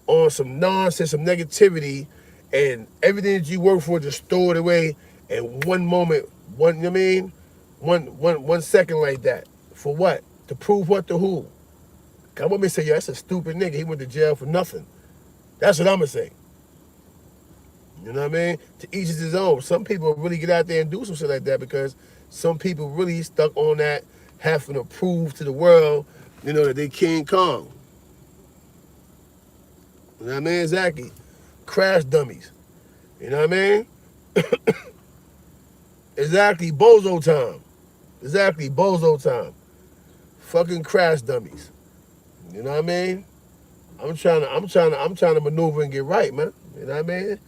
on some nonsense, some negativity, and everything that you work for, just throw it away in one moment, you know what I mean? One second like that. For what? To prove what to who? Come with me and say, yo, that's a stupid nigga. He went to jail for nothing. That's what I'm gonna say. You know what I mean? To each is his own. Some people really get out there and do some shit like that because some people really stuck on that, having to prove to the world, that they King Kong. You know what I mean? Exactly. Crash dummies. You know what I mean? Exactly. Bozo time. Exactly. Bozo time. Fucking crash dummies. You know what I mean? I'm trying to maneuver and get right, man. You know what I mean?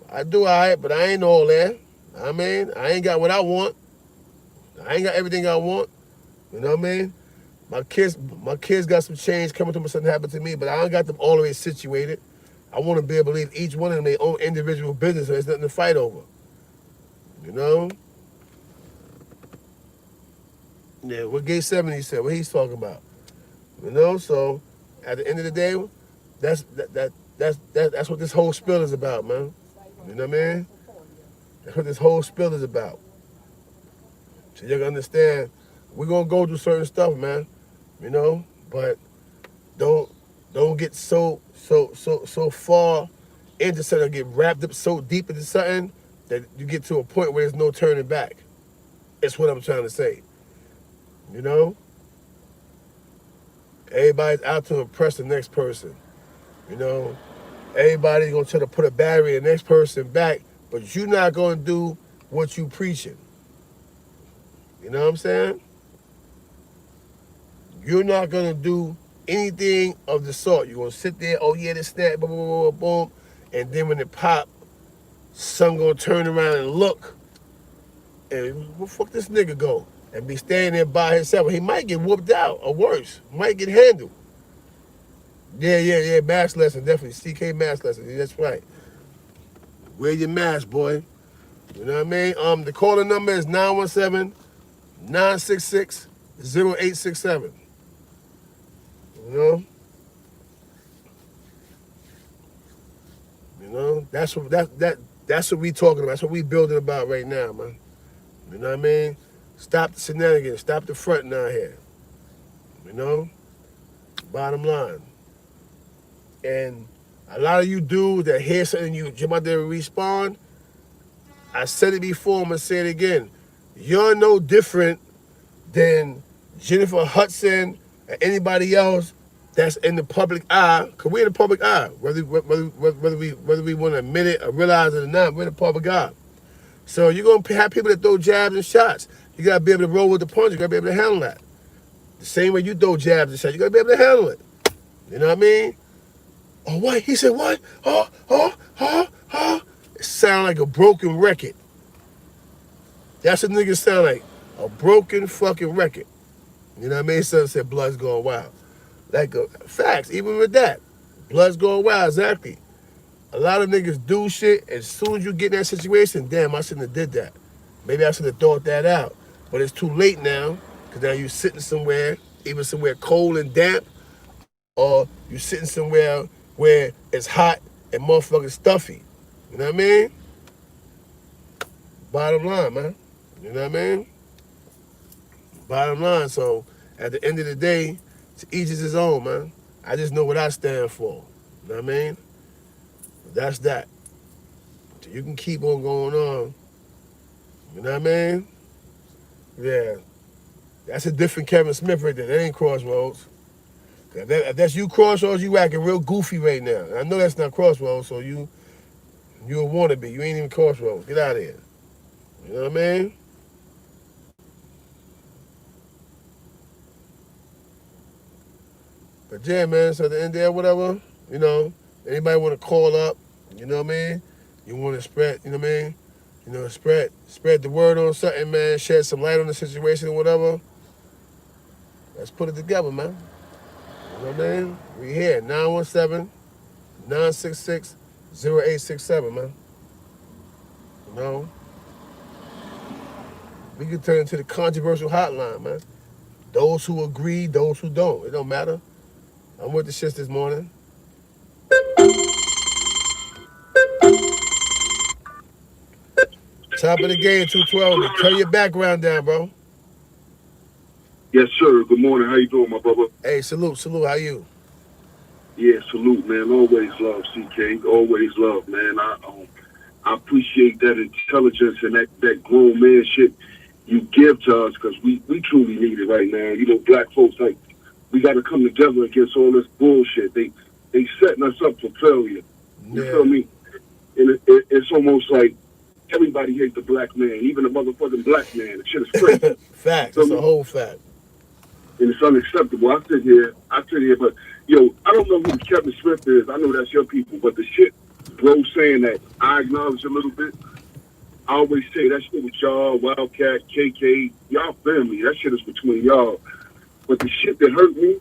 I do all right, but I ain't all there. I mean, I ain't got what I want. I ain't got everything I want. You know what I mean? My kids got some change coming to me, something happened to me, but I don't got them all the way situated. I want to be able to leave each one of them their own individual business so there's nothing to fight over. You know? Yeah, what Gate 70 said, what he's talking about. So at the end of the day, that's what this whole spill is about, man. You know what I mean? That's what this whole spill is about. So you can understand, we're gonna go through certain stuff, man. But don't get so far into something, get wrapped up so deep into something that you get to a point where there's no turning back. That's what I'm trying to say. You know? Everybody's out to impress the next person. You know? Everybody's gonna try to put a barrier in the next person back, but you're not gonna do what you preaching. You know what I'm saying? You're not gonna do anything of the sort. You're gonna sit there, oh yeah, this, that, boom, boom, boom, boom, and then when it pop, some gonna turn around and look, and where the fuck this nigga go? And be standing there by himself. He might get whooped out, or worse, might get handled. Yeah, mask lesson, definitely. CK mask lesson, that's right. Wear your mask, boy. You know what I mean? The calling number is 917-966-0867. You know, that's what that's what we talking about. That's what we building about right now, man. You know what I mean? Stop the shenanigans. Stop the fronting out here. You know? Bottom line. And a lot of you dudes that hear something you jump out there and respond, I said it before, I'm gonna say it again. You're no different than Jennifer Hudson or anybody else that's in the public eye, because we're in the public eye, whether we want to admit it or realize it or not, we're in the public eye. So you're going to have people that throw jabs and shots. You got to be able to roll with the punch. You got to be able to handle that. The same way you throw jabs and shots, you got to be able to handle it. You know what I mean? Oh, what? He said what? It sound like a broken record. That's what niggas sound like. A broken fucking record. You know what I mean? Some said blood's going wild. Like, facts, even with that. Blood's going wild, exactly. A lot of niggas do shit, as soon as you get in that situation, damn, I shouldn't have did that. Maybe I should have thought that out. But it's too late now, because now you're sitting somewhere, even somewhere cold and damp, or you're sitting somewhere where it's hot and motherfucking stuffy. You know what I mean? Bottom line, man. You know what I mean? Bottom line, so at the end of the day, to each is his own, man. I just know what I stand for. You know what I mean? That's that. So you can keep on going on. You know what I mean? Yeah. That's a different Kevin Smith right there. That ain't Crossroads. If that's you, Crossroads, you acting real goofy right now. And I know that's not Crossroads, so you a wannabe. You ain't even Crossroads. Get out of here. You know what I mean? But yeah, man, so at the end there, whatever, you know, anybody want to call up, you know what I mean? You want to spread, you know what I mean? You know, spread the word on something, man, shed some light on the situation or whatever. Let's put it together, man. You know what I mean? We here, 917-966-0867, man. You know? We can turn into the controversial hotline, man. Those who agree, those who don't. It don't matter. I'm with the shits this morning. Top of the game, 212. Turn your background down, bro. Yes, sir. Good morning. How you doing, my brother? Hey, salute. How you? Yeah, salute, man. Always love, CK. Always love, man. I appreciate that intelligence and that grown man shit you give to us, because we truly need it right now. You know, black folks, like, we got to come together against all this bullshit. They setting us up for failure. You feel me? And it's almost like everybody hates the black man, even the motherfucking black man. The shit is crazy. Fact. It's a whole fact. And it's unacceptable. I sit here, but, yo, I don't know who Kevin Smith is. I know that's your people, but the shit, bro, saying that, I acknowledge a little bit. I always say that shit with y'all, Wildcat, KK, y'all family. That shit is between y'all. But the shit that hurt me,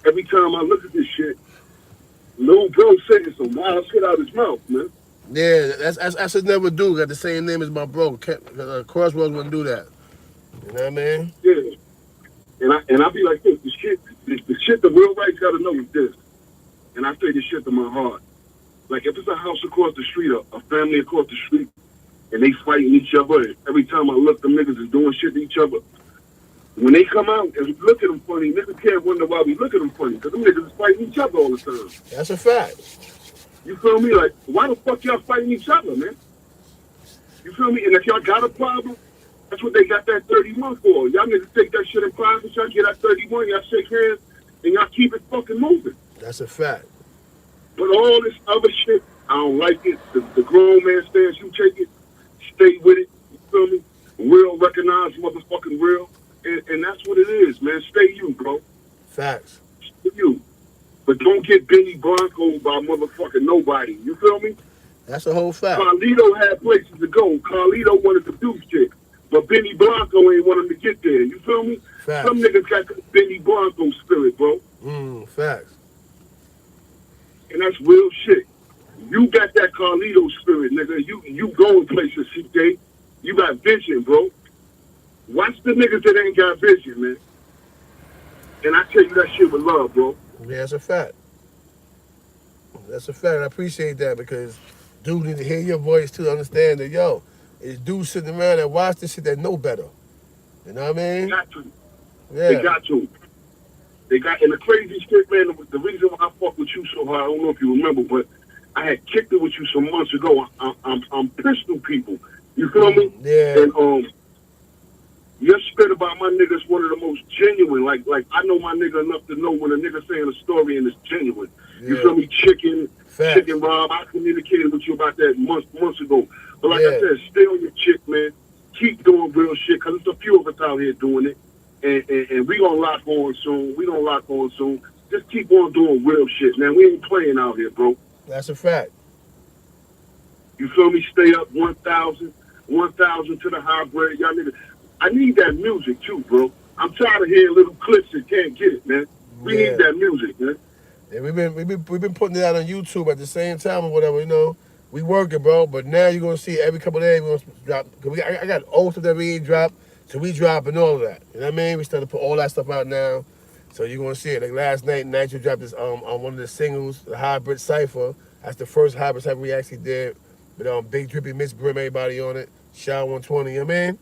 every time I look at this shit, little bro saying some wild shit out his mouth, man. Yeah, I should never do. Got the same name as my bro. Crossroads wouldn't do that. You know what I mean? Yeah. And I be like this, the shit the real rights gotta know is this. And I say this shit to my heart. Like, if it's a house across the street, a family across the street, and they fighting each other, and every time I look, them niggas is doing shit to each other. When they come out and we look at them funny, niggas can't wonder why we look at them funny, because them niggas is fighting each other all the time. That's a fact. You feel me? Like, why the fuck y'all fighting each other, man? You feel me? And if y'all got a problem, That's what they got that 31 for. Y'all niggas take that shit in private. Y'all get that 31. Y'all shake hands and y'all keep it fucking moving. That's a fact. But all this other shit, I don't like it. The grown man stance, you take it, stay with it. You feel me? Real, recognize motherfucking real. And that's what it is, man. Stay you, bro. Facts. Stay you. But don't get Benny Blanco by motherfucking nobody. You feel me? That's a whole fact. Carlito had places to go. Carlito wanted to do shit. But Benny Blanco ain't want him to get there. You feel me? Facts. Some niggas got the Benny Blanco spirit, bro. Facts. And that's real shit. You got that Carlito spirit, nigga. You going places, CK. You got vision, bro. Watch the niggas that ain't got vision, man. And I tell you that shit with love, bro. Yeah, that's a fact. That's a fact. I appreciate that because dude need to hear your voice too, understand that, yo, it's dudes sitting around that watch this shit that know better. You know what I mean? They got to. Yeah. They got to. They got, and the crazy shit, man, the reason why I fuck with you so hard, I don't know if you remember, but I had kicked it with you some months ago. I'm pistol people. You feel me? Yeah. And your spirit about my nigga is one of the most genuine. Like I know my nigga enough to know when a nigga saying a story and it's genuine. Yeah. You feel me? Chicken Facts. Rob. I communicated with you about that months ago. But like Yeah. I said, stay on your chick, man. Keep doing real shit, because there's a few of us out here doing it. And we gonna lock on soon. Just keep on doing real shit, man. We ain't playing out here, bro. That's a fact. You feel me? Stay up 1,000 to the hybrid. Y'all niggas. I need that music too, bro. I'm tired of hearing little clips and can't get it, man. We need that music, man. Yeah, we've been putting it out on YouTube at the same time or whatever, you know. We working, bro, but now you're gonna see every couple of days we're gonna drop. Cause I got old stuff that we ain't dropped, so we dropping all of that. You know what I mean? We started to put all that stuff out now, so you're gonna see it. Like last night, you dropped this on one of the singles, the Hybrid Cipher. That's the first Hybrid Cipher we actually did with Big Drippy, Miss Brim, everybody on it. Shout 120, you know what I mean?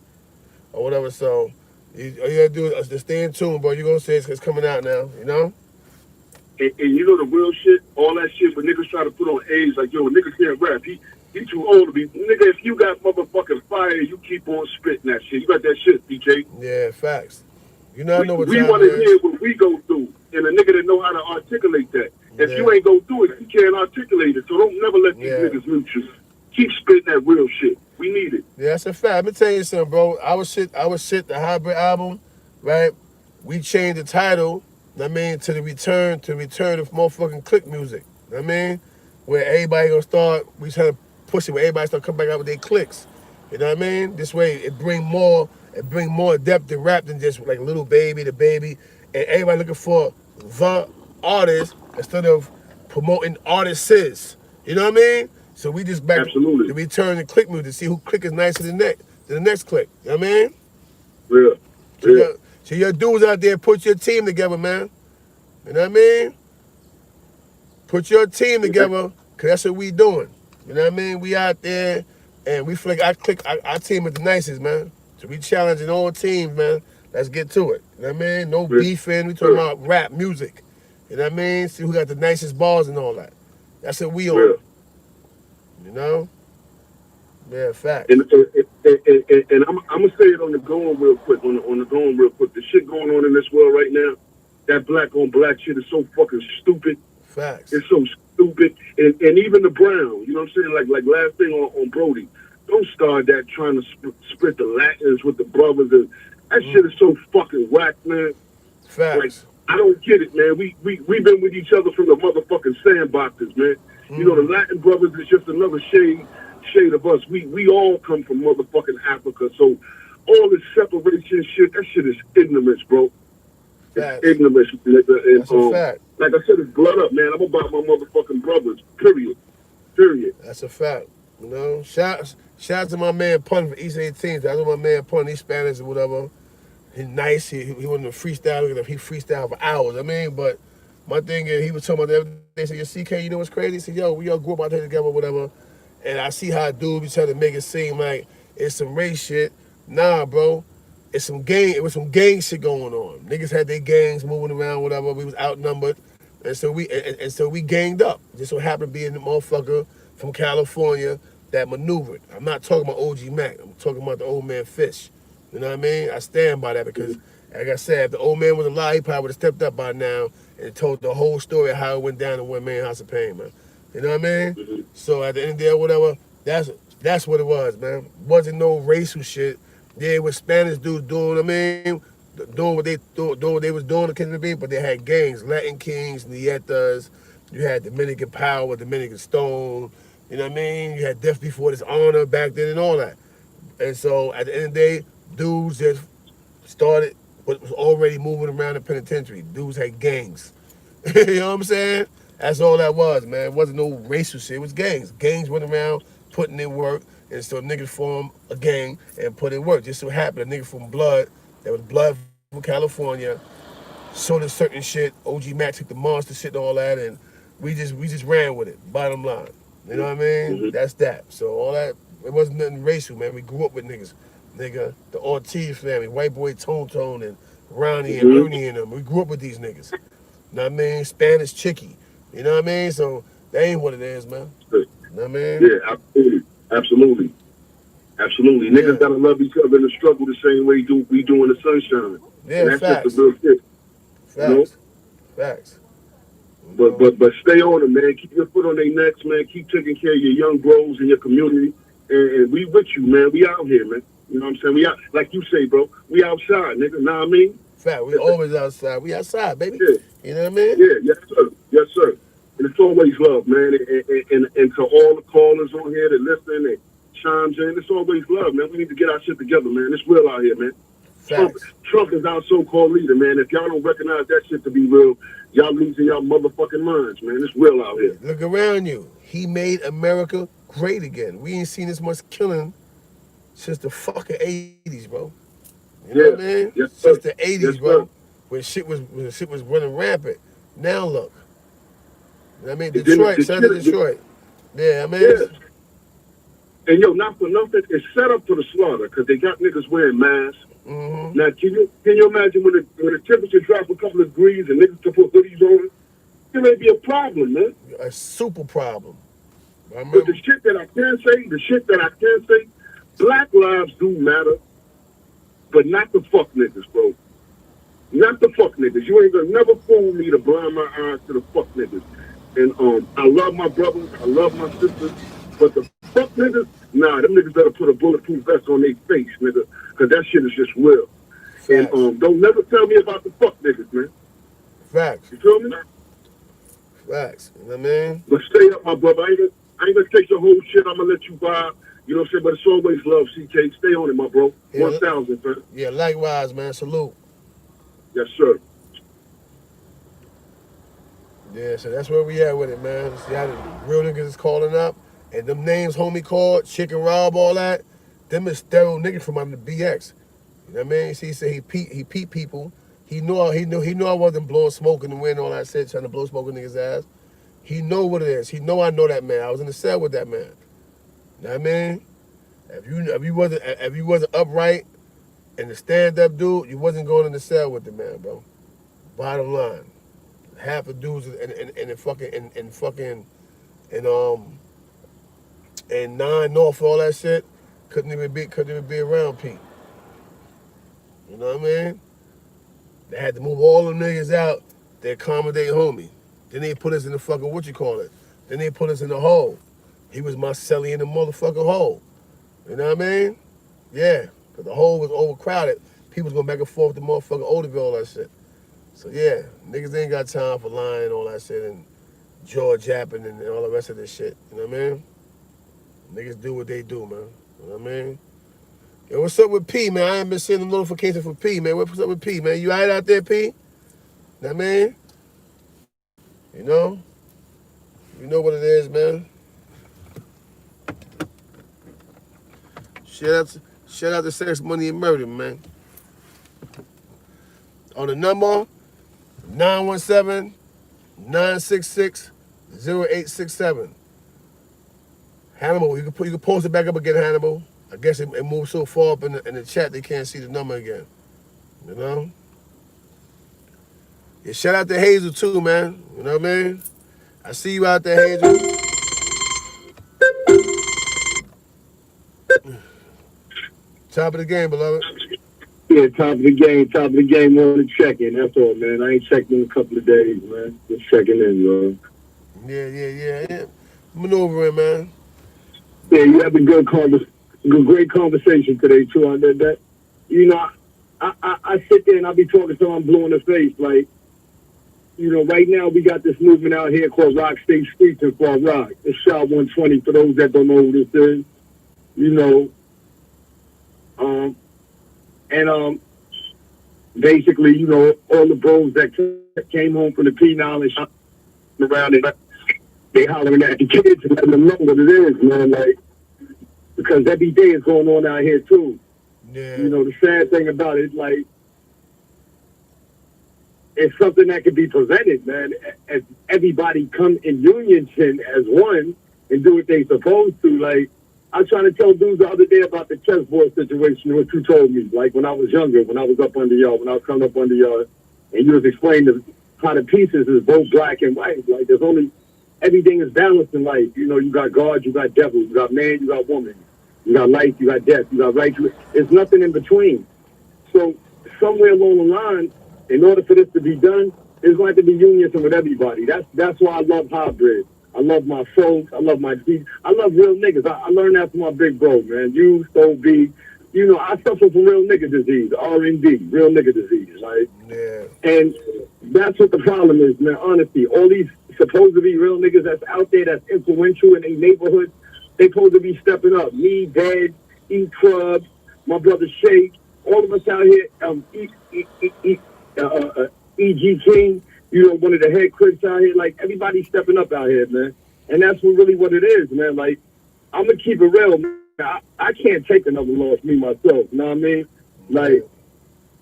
Or whatever. So all you gotta do is just stay in tune, bro. You're gonna see it's coming out now, you know? And you know the real shit, all that shit when niggas try to put on age, like, yo, niggas can't rap. He too old to be. Nigga, if you got motherfucking fire, you keep on spitting that shit. You got that shit, BK. Yeah, facts. You know, I know what we time want it to is. hear what we go through, and a nigga that know how to articulate that. If Yeah. you ain't go through it, you can't articulate it. So don't never let these niggas mute you. Keep spitting that real shit. We need it. Yeah, that's a fact. Let me tell you something, bro. Our shit, the Hybrid album, right? We changed the title, I mean, to return of motherfucking click music. I mean, where everybody gonna start, we try to push it where everybody start coming back out with their clicks. You know what I mean? This way it bring more depth in rap than just like Little Baby, the Baby, and everybody looking for the artist instead of promoting artists. You know what I mean? So we just back Absolutely. to return to click music to see who click is nicer than the next click. You know what I mean? Real. So your dudes out there, put your team together, man. You know what I mean? Put your team together, because that's what we doing. You know what I mean? We out there, and we feel like our team is the nicest, man. So we challenging all teams, man. Let's get to it. You know what I mean? No beefing. We talking about rap music. You know what I mean? See who got the nicest bars and all that. That's what we on. You know? Yeah, fact. And I'm gonna say it on the going real quick. On the going real quick. The shit going on in this world right now, that black on black shit is so fucking stupid. Facts. It's so stupid. And even the brown, you know what I'm saying? Like last thing on Brody, don't start that trying to split the Latins with the brothers. And that shit is so fucking whack, man. Facts. Like, I don't get it, man. We've been with each other from the motherfucking sandboxes, man. You know, the Latin brothers is just another shade of us. We all come from motherfucking Africa. So all this separation shit, that shit is ignorance, bro. Facts. It's ignorance. And, That's a fact. like I said, it's blood up, man. I'm about my motherfucking brothers. Period. That's a fact. You know? Shout out to my man Pun for East 18th. I know my man Pun, he's Spanish or whatever. He's nice. He wasn't a freestyle. He freestyle for hours. I mean, but my thing is, he was talking about the other day. He said, yo, CK, you know what's crazy? He said, yo, we all grew up out here together, whatever. And I see how dudes be trying to make it seem like it's some race shit. Nah, bro. It was some gang shit going on. Niggas had their gangs moving around, whatever. We was outnumbered. And so we ganged up. Just so happened to be in the motherfucker from California that maneuvered. I'm not talking about OG Mac. I'm talking about the old man Fish. You know what I mean? I stand by that because, like I said, if the old man was alive, he probably would have stepped up by now and told the whole story of how it went down in One Man House of Pain, man. You know what I mean? Mm-hmm. So at the end of the day, whatever, that's what it was, man. Wasn't no racial shit. Yeah, it was Spanish dudes doing, I mean, doing what they was doing to Kennedy, but they had gangs, Latin Kings, Nietas. You had Dominican Power, Dominican Stone. You know what I mean? You had Death Before Dishonor back then and all that. And so at the end of the day, dudes just started, but was already moving around the penitentiary. Dudes had gangs. You know what I'm saying? That's all that was, man. It wasn't no racial shit. It was gangs. Gangs went around putting in work, and so niggas formed a gang and put in work. Just so happened, a nigga from Blood, that was Blood from California, sold us certain shit. OG Mac took the monster shit and all that, and we just ran with it. Bottom line, you know what I mean? Mm-hmm. That's that. So all that, it wasn't nothing racial, man. We grew up with niggas, nigga. The Ortiz family, White Boy Tone and Ronnie and Ernie and them. We grew up with these niggas. You know what I mean? Spanish Chicky. You know what I mean? So that ain't what it is, man. You know what I mean? Yeah, absolutely. Absolutely. Yeah. Niggas gotta love each other in the struggle the same way we do in the sunshine. Yeah, and that's facts. just the real shit. Facts. You know? Facts. But stay on it, man. Keep your foot on their necks, man. Keep taking care of your young bros in your community. And we with you, man. We out here, man. You know what I'm saying? We out, like you say, bro. We outside, nigga. Know what I mean? Fact. We always outside. We outside, baby. Yeah. You know what I mean? Yeah, yes, sir. Yes, sir. And it's always love, man. And to all the callers on here that listen and chimes in, it's always love, man. We need to get our shit together, man. It's real out here, man. Trump is our so-called leader, man. If y'all don't recognize that shit to be real, y'all losing y'all motherfucking minds, man. It's real out here. Look around you. He made America great again. We ain't seen this much killing since the fucking 80s, bro. You know what I mean? Yes, since the 80s, yes, bro. Sir. When shit was running rampant. Now look. You know what I mean? And Detroit, shout out to Detroit. Yeah, I mean. Yeah. And yo, not for nothing, it's set up for the slaughter because they got niggas wearing masks. Mm-hmm. Now, can you imagine when the temperature drops a couple of degrees and niggas can put hoodies on? It may be a problem, man. A super problem. But the shit that I can say, black lives do matter, but not the fuck niggas, bro. Not the fuck niggas. You ain't gonna never fool me to blind my eyes to the fuck niggas. And I love my brothers, I love my sisters, but the fuck niggas, nah, them niggas better put a bulletproof vest on their face, nigga, because that shit is just real. Facts. And don't never tell me about the fuck niggas, man. Facts. You feel me? Facts. You know what I mean? But stay up, my brother. I ain't gonna take your whole shit. I'm gonna let you vibe. You know what I'm saying? But it's always love, CK. Stay on it, my bro. Yeah, 1,000, man. Yeah, likewise, man. Salute. Yes, sir. Yeah, so that's where we at with it, man. See how the real niggas is calling up. And them names homie called, Chicken Rob, all that, them is sterile niggas from under the BX. You know what I mean? See, he said he peep people. He knew I wasn't blowing smoke in the wind, all that shit, trying to blow smoke in niggas' ass. He know what it is. He know I know that man. I was in the cell with that man. You know what I mean? If you wasn't upright and the stand-up dude, you wasn't going in the cell with the man, bro. Bottom line. Half the dudes and 9 North, all that shit, couldn't even be around Pete. You know what I mean? They had to move all them niggas out to accommodate homie. Then they put us in the fucking, Then they put us in the hole. He was my celly in the motherfucking hole. You know what I mean? Yeah, because the hole was overcrowded. People was going back and forth to motherfucking Oldeville, all that shit. So yeah, niggas ain't got time for lying, all that shit, and jaw japping and all the rest of this shit. You know what I mean? Niggas do what they do, man. You know what I mean? Yo, what's up with P, man? I ain't been seeing the notification for P, man. What's up with P, man? You all right out there, P? You know what I mean? You know what it is, man. Shout out to Sex, Money, and Murder, man. On the number 917-966-0867. Hannibal, you can post it back up again, Hannibal. I guess it moved so far up in the chat they can't see the number again. You know? Yeah, shout out to Hazel too, man. You know what I mean? I see you out there, Hazel. Top of the game, beloved. Yeah, top of the game on the check-in. That's all, man. I ain't checked in a couple of days, man. Just checking in, bro. Yeah. Maneuvering, man. Yeah, you had a great conversation today, too. On that, you know, I sit there and I be talking to them, I'm blue in the face. Like, you know, right now we got this movement out here called Rock State Streets in Far Rock. It's Shot 120 for those that don't know who this is. You know, and basically, you know, all the bros that came home from the P9 and shot around it, they hollering at the kids and letting them know what it is, man. Like, because every day is going on out here too. Yeah. You know, the sad thing about it, like, it's something that can be prevented, man. As everybody come in unison as one and do what they supposed to. Like, I was trying to tell dudes the other day about the chessboard situation, what you told me. Like, when I was younger, when I was up under y'all, when I was coming up under y'all, and you was explaining how the pieces is both black and white. Like, there's only, everything is balanced in life. You know, you got God, you got devil, you got man, you got woman. You got life, you got death, you got right. There's nothing in between. So somewhere along the line, in order for this to be done, it's going to be unison with everybody. That's why I love hybrid. I love my folks. I love my G. I love real niggas. I learned that from my big bro, man. You, so B. You know, I suffer from real nigga disease, R&D, real nigga disease. Like, Yeah. and that's what the problem is, man. Honestly, all these supposed to be real niggas that's out there that's influential in a neighborhood, they supposed to be stepping up. Me, Dad, E-Club, my brother Shake, all of us out here, E.G. King, you know, one of the head critics out here. Like, everybody's stepping up out here, man. And that's really what it is, man. Like, I'm going to keep it real, man. I can't take another loss, me, myself. You know what I mean? Like,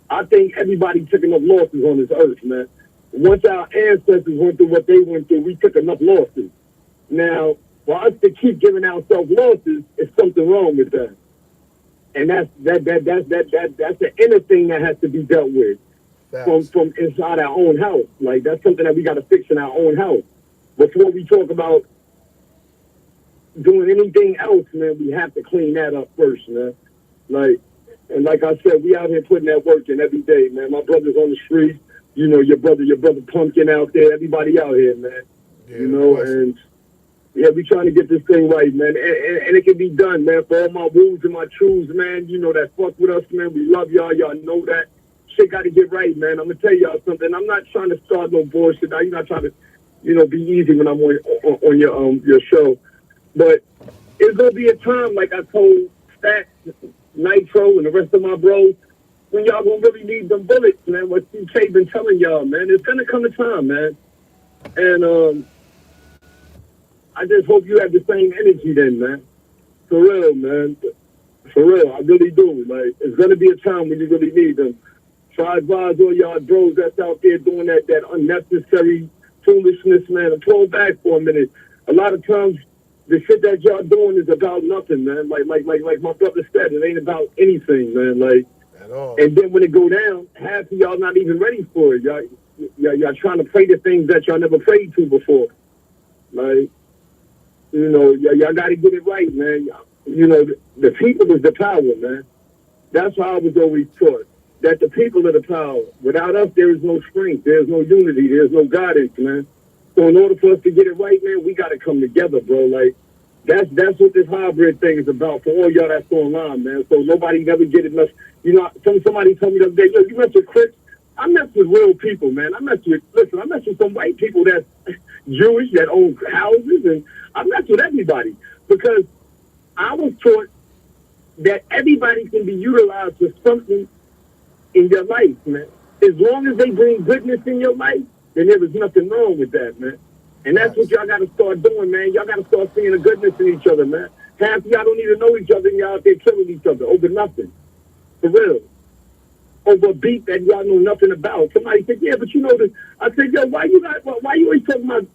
I think everybody took enough losses on this earth, man. Once our ancestors went through what they went through, we took enough losses. Now, for us to keep giving ourselves losses, is something wrong with that. And that's the inner thing that has to be dealt with from inside our own house. Like, that's something that we got to fix in our own house. Before we talk about doing anything else, man, we have to clean that up first, man. Like, and like I said, we out here putting that work in every day, man. My brother's on the street. You know, your brother Pumpkin out there. Everybody out here, man. Yeah, you know, and yeah, we trying to get this thing right, man. And it can be done, man. For all my woos and my trues, man, you know, that fuck with us, man. We love y'all. Y'all know that. Shit got to get right, man. I'm going to tell y'all something. I'm not trying to start no bullshit. You're not trying to, you know, be easy when I'm on your show. But it's going to be a time, like I told Stat, Nitro, and the rest of my bros, when y'all going to really need them bullets, man. What CK been telling y'all, man. It's going to come a time, man. And I just hope you have the same energy then, man. For real, man. For real, I really do. Like, it's going to be a time when you really need them. So I advise all y'all bros that's out there doing that unnecessary foolishness, man, and pull back for a minute. A lot of times, the shit that y'all doing is about nothing, man. Like my brother said, it ain't about anything, man. Like, at all. And then when it go down, half of y'all not even ready for it. Y'all trying to pray to things that y'all never prayed to before. Like, you know, y'all got to get it right, man. You know, the people is the power, man. That's how I was always taught. That the people are the power. Without us, there is no strength. There is no unity. There is no guidance, man. So in order for us to get it right, man, we got to come together, bro. Like, that's what this hybrid thing is about for all y'all that's online, man. So nobody never get it much. You know, somebody told me the other day, yo, you mess with Chris? I mess with real people, man. I mess with some white people that's Jewish, that own houses, and I mess with everybody. Because I was taught that everybody can be utilized for something in your life, man. As long as they bring goodness in your life, then there is nothing wrong with that, man. And that's what y'all got to start doing, man. Y'all got to start seeing the goodness in each other, man. Half of y'all don't even know each other, and y'all out there killing each other over nothing. For real. Over a beat that y'all know nothing about. Somebody said, yeah, but you know this. I said, yo, why you always talking about,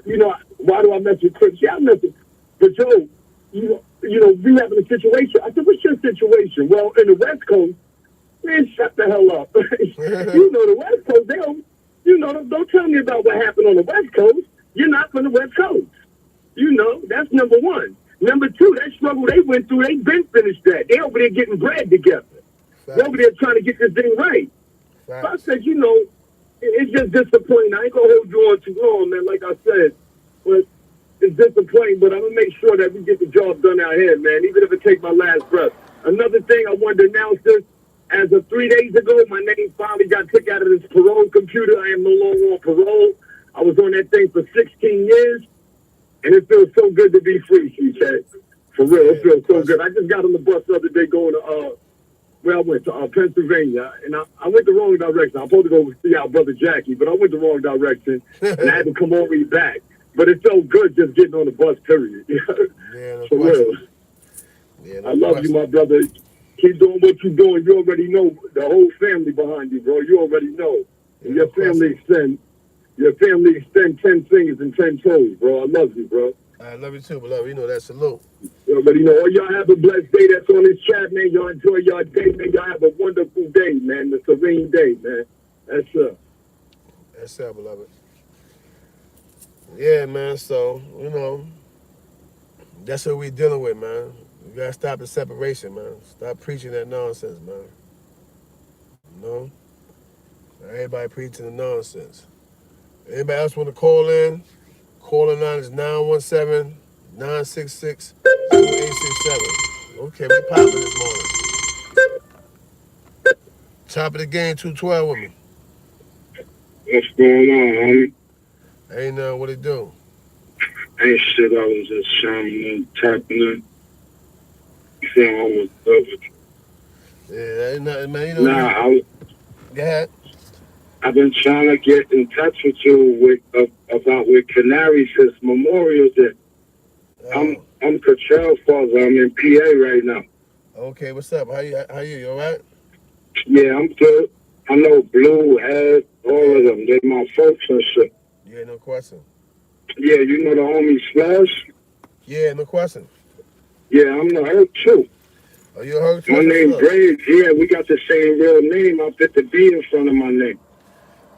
you know, why do I mess with Crips? Yeah, I mess with, but yo, you know, we having a situation. I said, what's your situation? Well, in the West Coast, man, shut the hell up. You know, the West Coast, they don't, you know, don't tell me about what happened on the West Coast. You're not from the West Coast. You know, that's number one. Number two, that struggle they went through, they been finished that. They over there getting bread together. We're over there trying to get this thing right. So I said, you know, it's just disappointing. I ain't gonna hold you on too long, man. Like I said, but it's disappointing. But I'm gonna make sure that we get the job done out here, man. Even if it takes my last breath. Another thing I wanted to announce this. As of 3 days ago, my name finally got took out of this parole computer. I am no longer on parole. I was on that thing for 16 years, and it feels so good to be free, CK. For real, it feels so good. I just got on the bus the other day going to where I went to Pennsylvania, and I went the wrong direction. I was supposed to go see our brother Jackie, but I went the wrong direction, and I had to come all the way back. But it felt good just getting on the bus, period. Yeah, no for real. Yeah, no I love you, my brother. Keep doing what you're doing. You already know the whole family behind you, bro. You already know. And your family extend 10 fingers and 10 toes, bro. I love you, bro. I love you too, beloved. You know that. Salute. You already know. Oh, y'all have a blessed day that's on this chat, man. Y'all enjoy your day, man. Y'all have a wonderful day, man. A serene day, man. That's up. That's up, beloved. Yeah, man. So, you know, that's what we dealing with, man. You gotta stop the separation, man. Stop preaching that nonsense, man. You know? Everybody preaching the nonsense. Anybody else want to call in? Calling line is 917-966-0867. Okay, we popping this morning. Top of the game, 212 with me. What's going on, homie? Ain't nothing. What it do? Ain't shit. I was just shining and tapping in. You see, I'm almost over. Yeah, ain't nothing, man. You know, go ahead. I've been trying to get in touch with you about Canary since Memorial Day. I'm Cottrell's father. I'm in PA right now. Okay, what's up? How you? You all right? Yeah, I'm good. I know Blue, Ed, all of them. They're my folks and shit. Yeah, no question. Yeah, you know the homie Splash? Yeah, no question. Yeah, I'm the Hurt too. Oh, you Hurt too? My name Braves. Yeah, we got the same real name. I put the B in front of my name.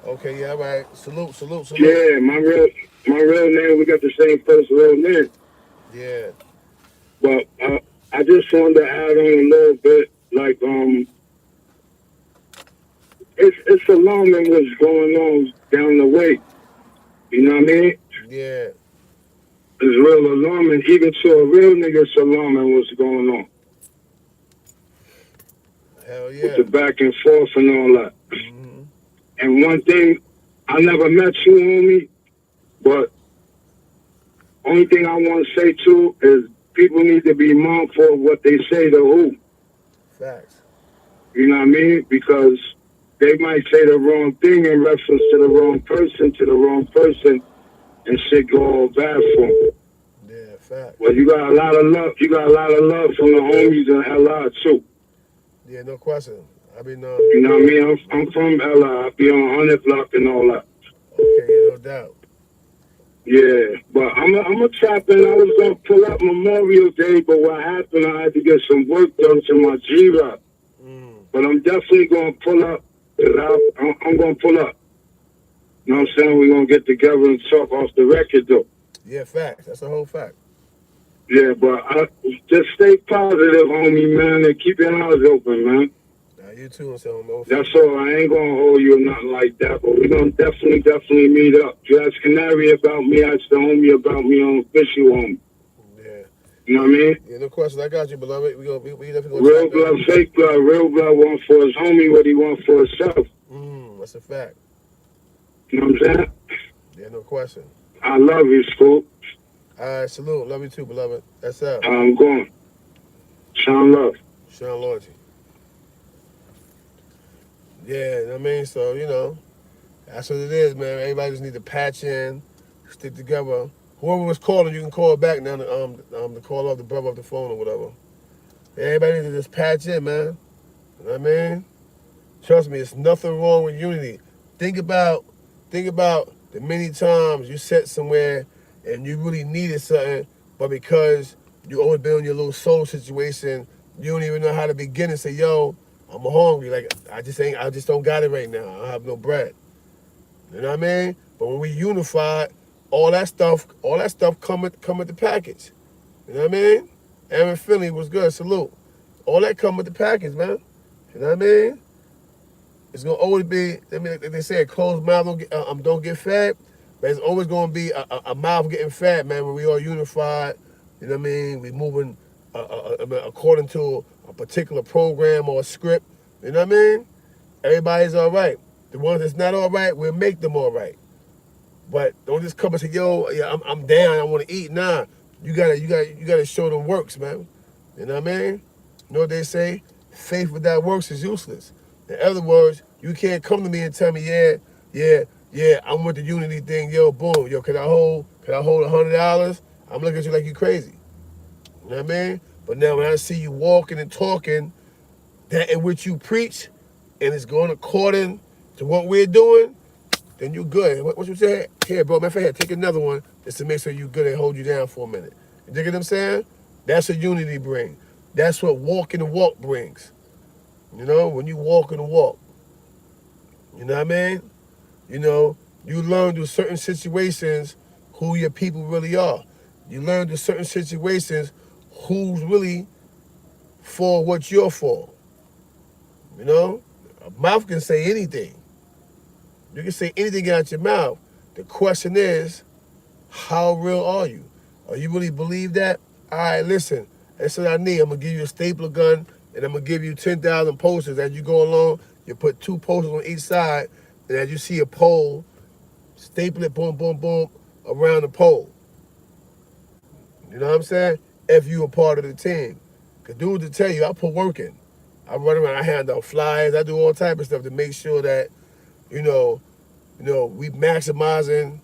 Okay, yeah, all right. Salute. Yeah, my real name, we got the same first real name. Yeah. But I just wanted to add on a little bit, like, it's alarming what's going on down the way. You know what I mean? Yeah. It's real alarming. Even to a real nigga, it's alarming what's going on. Hell yeah. With the back and forth and all that. Mm-hmm. And one thing, I never met you, homie, but only thing I want to say too is people need to be mindful of what they say to who. Facts. You know what I mean? Because they might say the wrong thing in reference to the wrong person, and shit go all bad for them. Yeah, facts. Well, you got a lot of love. You got a lot of love from the homies in LR too. Yeah, no question. You know what I mean? I'm from LR. I be on 100 block and all that. Okay, yeah, no doubt. Yeah, but I'm a tap in. I was gonna pull up Memorial Day, but what happened? I had to get some work done to my G-Rock. But I'm definitely gonna pull up. I'm gonna pull up. You know what I'm saying? We're gonna get together and talk off the record, though. Yeah, facts. That's a whole fact. Yeah, but just stay positive, homie, man, and keep your eyes open, man. You too, so that's all. I ain't gonna hold you or nothing like that, but we're gonna definitely meet up. You ask Canary about me, ask the homie about me on official homie. Yeah. You know what I mean? Yeah, no question. I got you, beloved. We definitely gonna real blood, fake blood. Real blood want for his homie what he want for himself. That's a fact. You know what I'm saying? Yeah, no question. I love you, Scoop. All right, salute. Love you too, beloved. That's up. I'm going. Sean love. Sean loyalty. Yeah, you know what I mean? So, you know, that's what it is, man. Everybody just need to patch in, stick together. Whoever was calling, you can call back now to call off the brother off the phone or whatever. Everybody need to just patch in, man. You know what I mean? Trust me, it's nothing wrong with unity. Think about the many times you sat somewhere and you really needed something, but because you always been on your little soul situation, you don't even know how to begin and say, yo, I'm hungry. Like, I just don't got it right now. I don't have no bread. You know what I mean? But when we unified, all that stuff come with the package. You know what I mean? Aaron Finley was good. Salute. All that come with the package, man. You know what I mean? It's gonna always be. I mean, they say a closed mouth don't get fed, but it's always gonna be a mouth getting fed, man. When we all unified, you know what I mean? We moving according to a particular program or a script. You know what I mean? Everybody's all right. The ones that's not all right, we'll make them all right. But don't just come and say, "Yo, yeah, I'm down. I want to eat." Nah, you gotta show them works, man. You know what I mean? You know what they say? Faith without works is useless. In other words, you can't come to me and tell me, yeah, I'm with the unity thing. Yo, boom, yo, can I hold $100? I'm looking at you like you crazy. You know what I mean? But now when I see you walking and talking that in which you preach, and it's going according to what we're doing, then you good. What you say? Here, bro, matter of fact, take another one just to make sure you good and hold you down for a minute. You dig what I'm saying? That's a unity bring. That's what walking the walk brings. You know, when you walk in the walk. You know what I mean? You know, you learn through certain situations who your people really are. You learn through certain situations who's really for what you're for. You know? A mouth can say anything. You can say anything out your mouth. The question is, how real are you? Are you really believe that? All right, listen, that's what I need. I'm going to give you a stapler gun, and I'm going to give you 10,000 posters. As you go along, you put 2 posters on each side, and as you see a pole, staple it, boom, boom, boom, around the pole. You know what I'm saying? If you a part of the team. Because dude, to tell you, I put work in. I run around, I hand out flyers, I do all type of stuff to make sure that, you know, we maximizing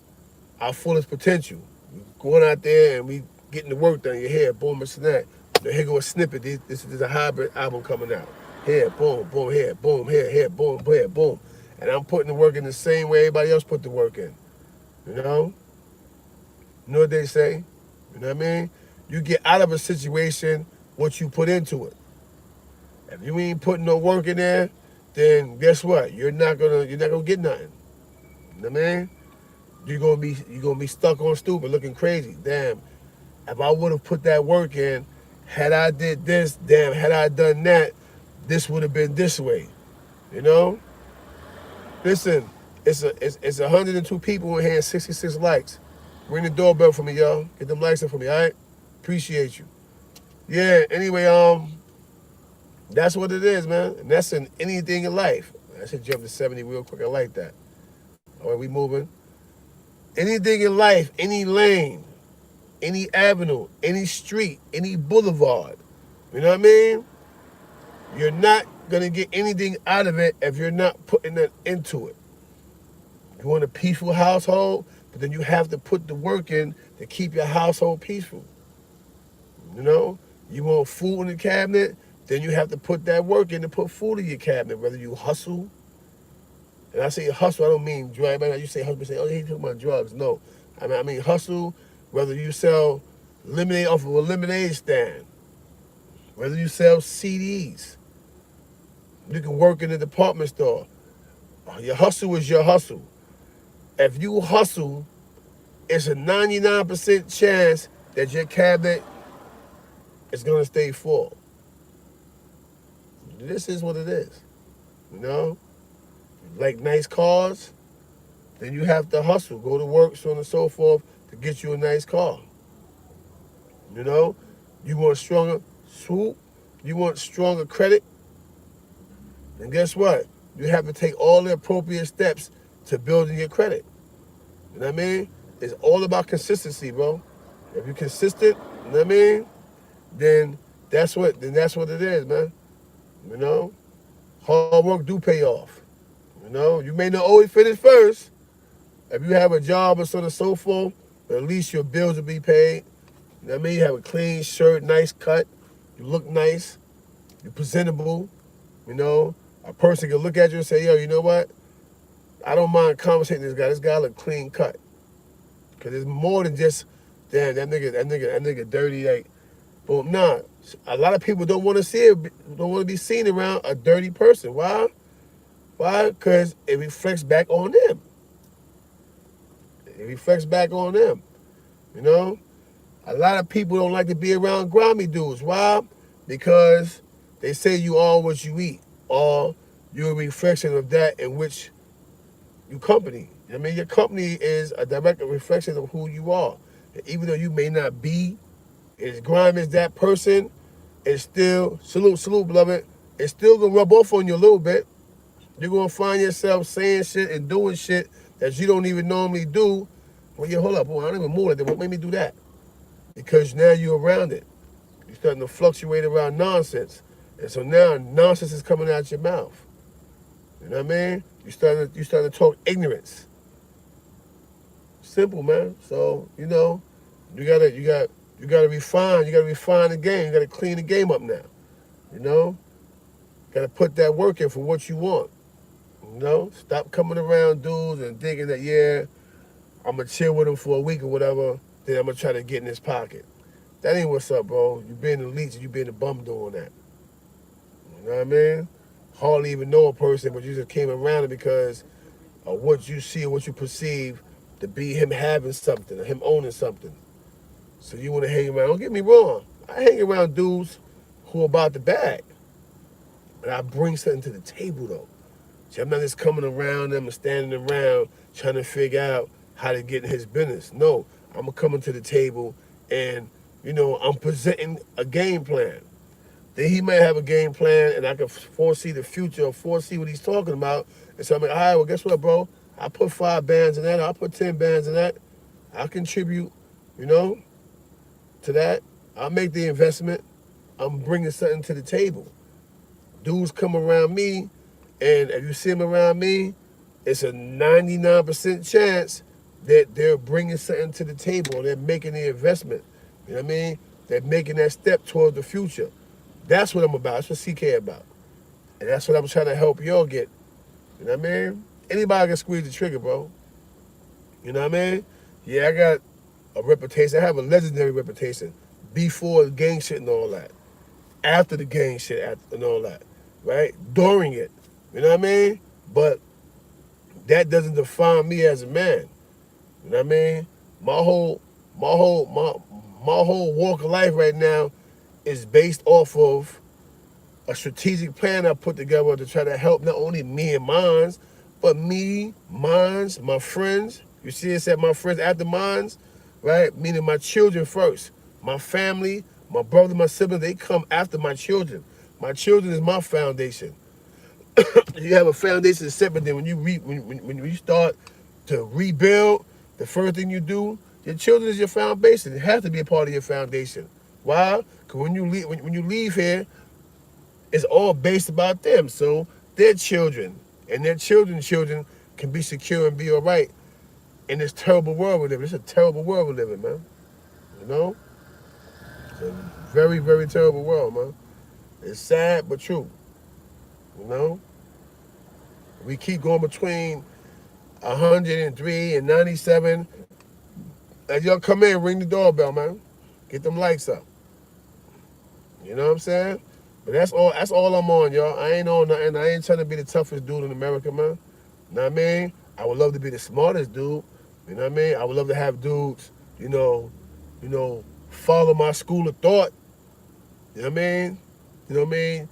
our fullest potential. We going out there and we getting the work done. You hear, boom, and snap. Here go a snippet. This is a hybrid album coming out. Here, boom, boom, here, boom, here, boom, here, boom. And I'm putting the work in the same way everybody else put the work in. You know? You know what they say? You know what I mean? You get out of a situation what you put into it. If you ain't putting no work in there, then guess what? You're not gonna get nothing. You know what I mean? You're gonna be stuck on stupid, looking crazy. Damn, if I would have put that work in, had I did this, damn, had I done that, this would have been this way. You know? Listen, it's 102 people in here and 66 likes. Ring the doorbell for me, y'all. Get them likes up for me, all right? Appreciate you. Yeah, anyway, that's what it is, man. And that's in anything in life. I should jump to 70 real quick. I like that. All right, we moving. Anything in life, any lane, any avenue, any street, any boulevard. You know what I mean? You're not going to get anything out of it if you're not putting it into it. You want a peaceful household, but then you have to put the work in to keep your household peaceful. You know? You want food in the cabinet, then you have to put that work in to put food in your cabinet, whether you hustle. And I say hustle, I don't mean drug. You say hustle, you say, oh, he's talking about drugs. No. I mean hustle, whether you sell lemonade off of a lemonade stand, whether you sell CDs. You can work in a department store. Your hustle is your hustle. If you hustle, it's a 99% chance that your cabinet is going to stay full. This is what it is. You know? You like nice cars, then you have to hustle, go to work, so on and so forth, to get you a nice car. You know? You want stronger swoop, you want stronger credit, and guess what? You have to take all the appropriate steps to building your credit. You know what I mean? It's all about consistency, bro. If you're consistent, you know what I mean? Then that's what it is, man. You know? Hard work do pay off. You know? You may not always finish first. If you have a job or so on and so forth, but at least your bills will be paid. You know what I mean? You have a clean shirt, nice cut. You look nice. You're presentable. You know? A person can look at you and say, yo, you know what? I don't mind conversating with this guy. This guy look clean cut. Because it's more than just, damn, that nigga dirty, like, well, nah. A lot of people don't want to be seen around a dirty person. Why? Why? Because it reflects back on them. It reflects back on them. You know? A lot of people don't like to be around grimy dudes. Why? Because they say you are what you eat. are you're a reflection of that in which you company. I mean, your company is a direct reflection of who you are. And even though you may not be as grime as that person, it's still, salute, beloved, it's still gonna rub off on you a little bit. You're gonna find yourself saying shit and doing shit that you don't even normally do. Well, yeah, hold up, boy, I don't even move like that. What made me do that? Because now you're around it. You're starting to fluctuate around nonsense. And so now nonsense is coming out your mouth. You know what I mean? You're starting to talk ignorance. Simple, man. So, you know, you gotta refine the game. You gotta clean the game up now. You know? Gotta put that work in for what you want. You know? Stop coming around dudes and thinking that, yeah, I'm gonna chill with them for a week or whatever, then I'm gonna try to get in his pocket. That ain't what's up, bro. You being the leech and you being the bum doing that. You know what I mean? Hardly even know a person, but you just came around it because of what you see or what you perceive to be him having something or him owning something. So you want to hang around. Don't get me wrong. I hang around dudes who are about the bag. But I bring something to the table, though. See, I'm not just coming around them and standing around trying to figure out how to get in his business. No, I'm going to come into the table and, you know, I'm presenting a game plan. Then he may have a game plan and I can foresee the future or foresee what he's talking about. And so I'm like, all right, well, guess what, bro? I put 5 bands in that. I'll put 10 bands in that. I'll contribute, you know, to that. I'll make the investment. I'm bringing something to the table. Dudes come around me, and if you see them around me, it's a 99% chance that they're bringing something to the table. They're making the investment. You know what I mean? They're making that step towards the future. That's what I'm about. That's what CK about. And that's what I'm trying to help y'all get. You know what I mean? Anybody can squeeze the trigger, bro. You know what I mean? Yeah, I got a reputation. I have a legendary reputation before the gang shit and all that. After the gang shit and all that. Right? During it. You know what I mean? But that doesn't define me as a man. You know what I mean? My whole walk of life right now is based off of a strategic plan I put together to try to help not only me and mines, but me, mines, my friends. You see it said my friends after mines, right? Meaning my children first. My family, my brother, my siblings, they come after my children. My children is my foundation. You have a foundation set, but then when you start to rebuild, the first thing you do, your children is your foundation. It has to be a part of your foundation. Why? Because when you leave here, it's all based about them. So their children and their children's children can be secure and be all right in this terrible world we live in. It's a terrible world we live in, man. You know? It's a very, very terrible world, man. It's sad but true. You know? We keep going between 103 and 97. As y'all come in, ring the doorbell, man. Get them lights up. You know what I'm saying? But that's all I'm on, y'all. I ain't on nothing. I ain't trying to be the toughest dude in America, man. You know what I mean? I would love to be the smartest dude. You know what I mean? I would love to have dudes, you know, follow my school of thought. You know what I mean? You know what I mean?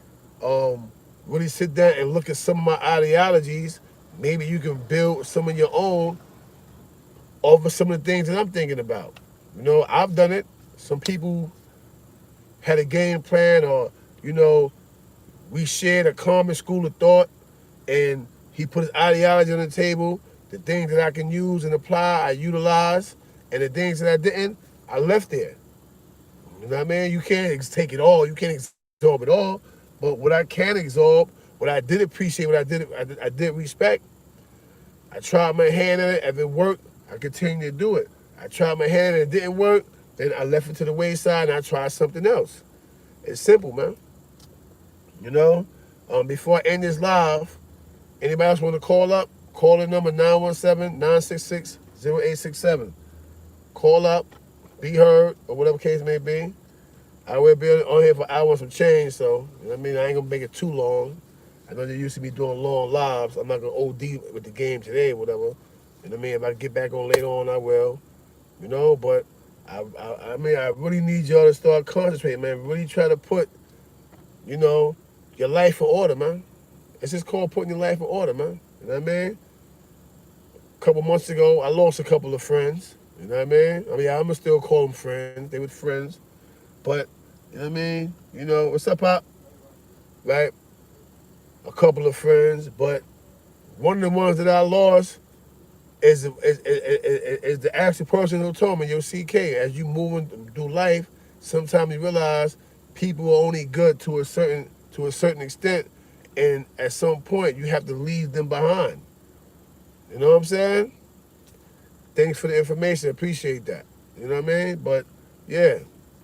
Really sit down and look at some of my ideologies. Maybe you can build some of your own over some of the things that I'm thinking about. You know, I've done it. Some people had a game plan, or, you know, we shared a common school of thought, and he put his ideology on the table. The things that I can use and apply, I utilize, and the things that I didn't, I left there. You know what I mean? You can't take it all. You can't absorb it all. But what I can absorb, what I did appreciate, what I did respect, I tried my hand at it. If it worked, I continued to do it. I tried my hand and it didn't work, then I left it to the wayside and I tried something else. It's simple, man. You know? Before I end this live, anybody else want to call up? Call the number 917-966-0867. Call up, be heard, or whatever case may be. I will be on here for hours some change, so, you know what I mean? I ain't going to make it too long. I know they used to be doing long lives. I'm not going to OD with the game today or whatever. You know what I mean? If I get back on later on, I will. You know, but I mean, I really need y'all to start concentrating, man. Really try to put, you know, your life in order, man. It's just called putting your life in order, man. You know what I mean? A couple months ago, I lost a couple of friends. You know what I mean? I'm gonna still call them friends. They were friends. But, you know what I mean? You know, what's up, Pop? Right? A couple of friends. But one of the ones that I lost is the actual person who told me, yo, CK, as you moving through life, sometimes you realize people are only good to a certain extent, and at some point you have to leave them behind. You know what I'm saying? Thanks for the information. Appreciate that. You know what I mean? But yeah,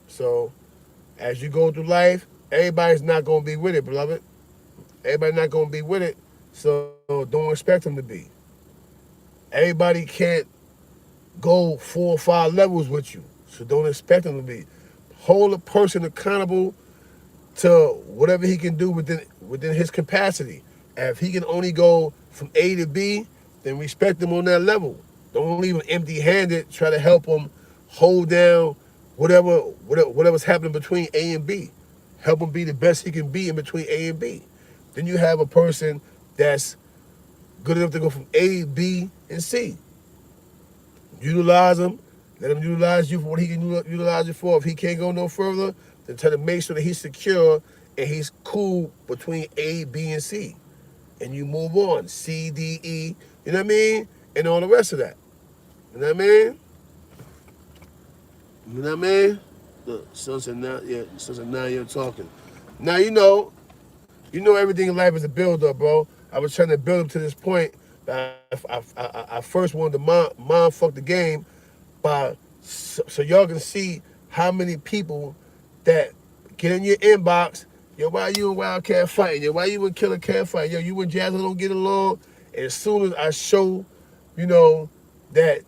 so as you go through life, everybody's not gonna be with it, beloved. Everybody's not gonna be with it, so don't expect them to be. Everybody can't go 4 or 5 levels with you, so don't expect them to be. Hold a person accountable to whatever he can do within his capacity. If he can only go from A to B, then respect him on that level. Don't leave him empty-handed. Try to help him hold down whatever's happening between A and B. Help him be the best he can be in between A and B. Then you have a person that's good enough to go from A, B, and C. Utilize him. Let him utilize you for what he can utilize you for. If he can't go no further, then try to make sure that he's secure and he's cool between A, B, and C. And you move on. C, D, E, you know what I mean? And all the rest of that. You know what I mean? You know what I mean? Look, now you're talking. Now you know everything in life is a build-up, bro. I was trying to build up to this point. I first wanted to mind fuck the game so y'all can see how many people that get in your inbox. Yo, why you and Wildcat fighting? Yo, why you and Killer Cat fighting? Yo, you and Jasmine don't get along. And as soon as I show, that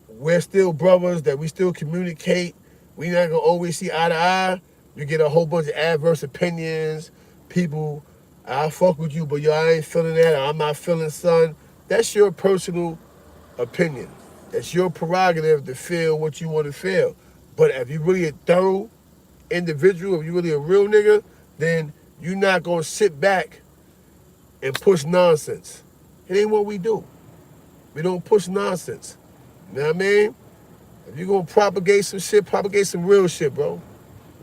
we're still brothers, that we still communicate, we not gonna always see eye to eye, you get a whole bunch of adverse opinions. People, I fuck with you, but yo, I ain't feeling that, or I'm not feeling son. That's your personal opinion. That's your prerogative to feel what you want to feel. But if you're really a thorough individual, if you're really a real nigga, then you're not gonna sit back and push nonsense. It ain't what we do. We don't push nonsense. You know what I mean? If you're gonna propagate some shit, propagate some real shit, bro.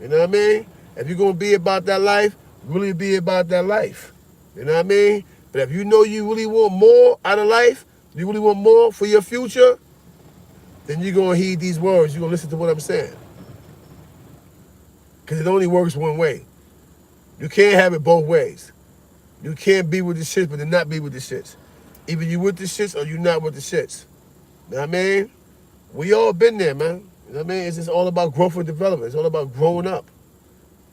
You know what I mean? If you're gonna be about that life, really be about that life. You know what I mean? But if you know you really want more out of life, you really want more for your future, then you're gonna heed these words. You're gonna listen to what I'm saying. Because it only works one way. You can't have it both ways. You can't be with the shits, but then not be with the shits. Either you with the shits or you not with the shits. You know what I mean? We all been there, man. You know what I mean? It's just all about growth and development. It's all about growing up.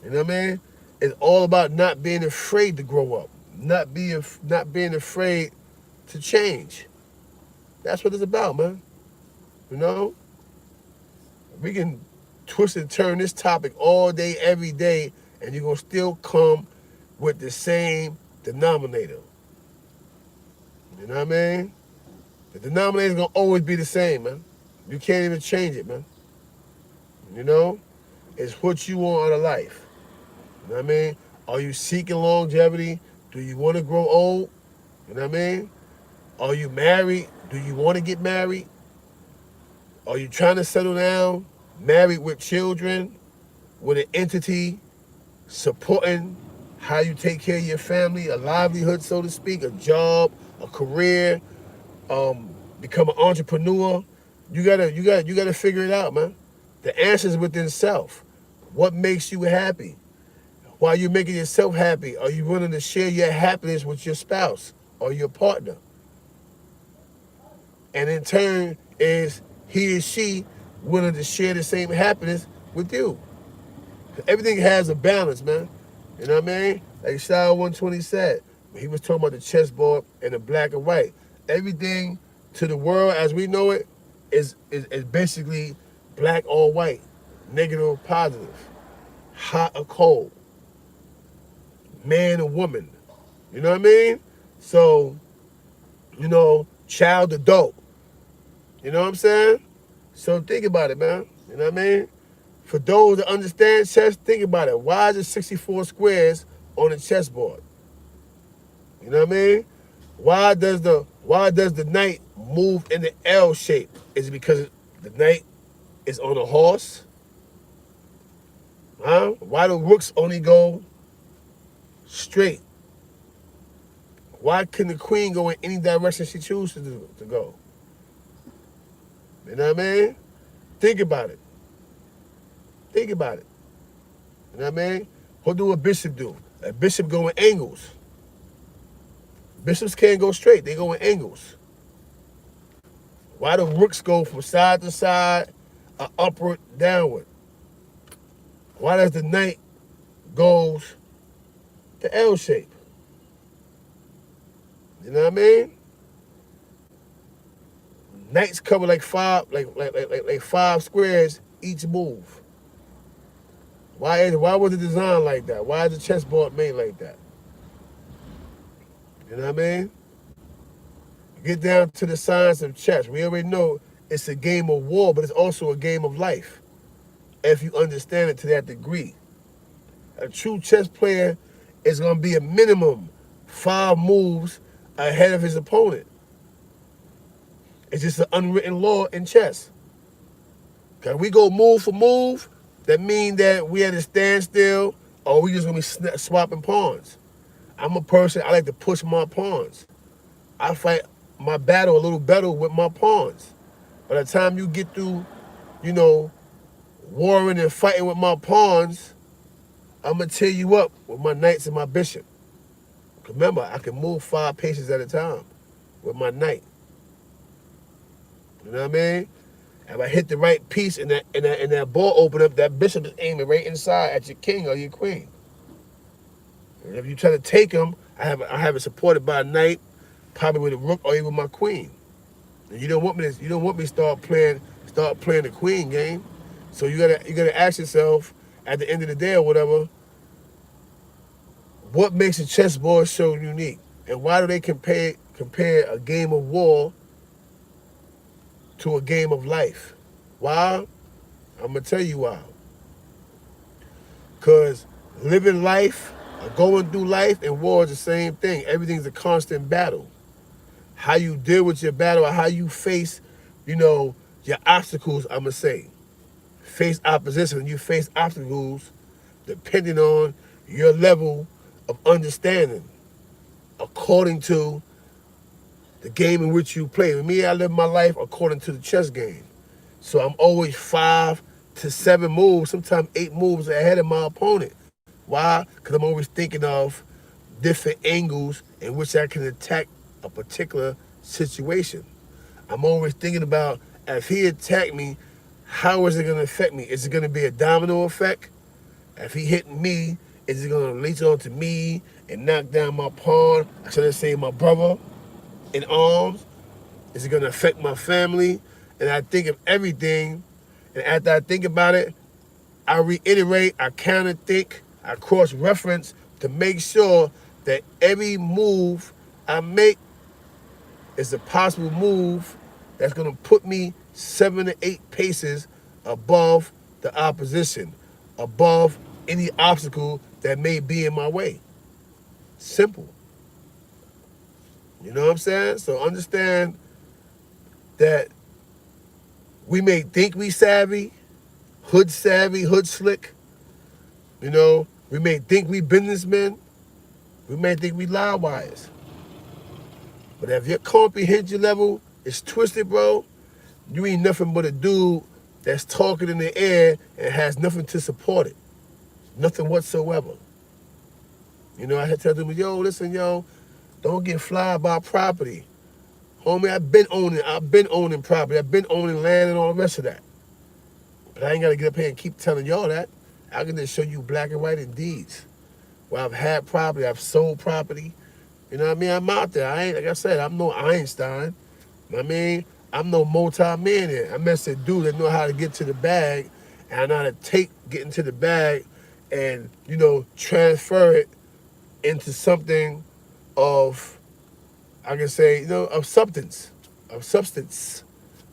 You know what I mean? It's all about not being afraid to grow up. Not being afraid to change. That's what it's about, man. You know? We can twist and turn this topic all day, every day, and you're going to still come with the same denominator. You know what I mean? The denominator is going to always be the same, man. You can't even change it, man. You know? It's what you want out of life. You know what I mean? Are you seeking longevity? Do you want to grow old? You know what I mean? Are you married? Do you want to get married? Are you trying to settle down? Married with children? With an entity supporting how you take care of your family, a livelihood, so to speak, a job, a career, become an entrepreneur? You gotta figure it out, man. The answer is within self. What makes you happy? While you're making yourself happy, are you willing to share your happiness with your spouse or your partner? And in turn, is he or she willing to share the same happiness with you? Everything has a balance, man. You know what I mean? Like Shah 120 said, he was talking about the chessboard and the black and white. Everything to the world as we know it is basically black or white, negative or positive, hot or cold, man or woman. You know what I mean? So, child, adult. You know what I'm saying? So think about it, man. You know what I mean? For those that understand chess, think about it. Why is it 64 squares on a chessboard? You You know what I mean? Why does the knight move in the L shape? Is it because the knight is on a horse? Huh? Why do rooks only go straight? Why can the queen go in any direction she chooses to go? You know what I mean? Think about it. Think about it. You know what I mean? What do a bishop do? A bishop go in angles. Bishops can't go straight. They go in angles. Why do rooks go from side to side, upward, downward? Why does the knight goes the L shape? You know what I mean? Knights cover like five squares each move. Why was it designed like that? Why is the chessboard made like that? You know what I mean? Get down to the science of chess. We already know it's a game of war, but it's also a game of life, if you understand it to that degree. A true chess player is going to be a minimum 5 moves ahead of his opponent. It's just an unwritten law in chess. Because we go move for move, that means that we at a standstill, or we just going to be swapping pawns. I'm a person, I like to push my pawns. I fight my battle a little better with my pawns. By the time you get through, warring and fighting with my pawns, I'm going to tear you up with my knights and my bishop. Remember, I can move 5 paces at a time with my knight. You know what I mean? If I hit the right piece and that ball open up, that bishop is aiming right inside at your king or your queen. And if you try to take him, I have it supported by a knight, probably with a rook or even my queen. And you don't want me to start playing the queen game. So you gotta ask yourself at the end of the day or whatever, what makes a chessboard so unique? And why do they compare a game of war to a game of life? Why? I'm gonna tell you why. Because living life, or going through life, and war is the same thing. Everything's a constant battle. How you deal with your battle, or how you face, your obstacles, I'm gonna say. Face opposition, you face obstacles depending on your level of understanding according to the game in which you play. With me, I live my life according to the chess game. So I'm always 5 to 7 moves, sometimes 8 moves ahead of my opponent. Why? Because I'm always thinking of different angles in which I can attack a particular situation. I'm always thinking about, if he attacked me, how is it going to affect me? Is it going to be a domino effect? If he hit me, is it going to leech onto me and knock down my pawn? I should say my brother in arms? Is it going to affect my family? And I think of everything. And after I think about it, I reiterate, I counter-think, I cross-reference to make sure that every move I make is a possible move that's going to put me 7 to 8 paces above the opposition, above any obstacle that may be in my way. Simple. You know what I'm saying? So understand that we may think we savvy, hood slick. We may think we businessmen. We may think we loud wires. But if your comprehension level is twisted, bro, you ain't nothing but a dude that's talking in the air and has nothing to support it. Nothing whatsoever. I had to tell them, listen, don't get fly by property. Homie, I've been owning property. I've been owning land and all the rest of that. But I ain't got to get up here and keep telling y'all that. I can just show you black and white in deeds. Where I've had property, I've sold property. You know what I mean? I'm out there. Like I said, I'm no Einstein. You know what I mean? I'm no multi-millionaire. I'm just a dude that know how to get to the bag, and I know how to get into the bag and, transfer it into something of, I can say, of substance.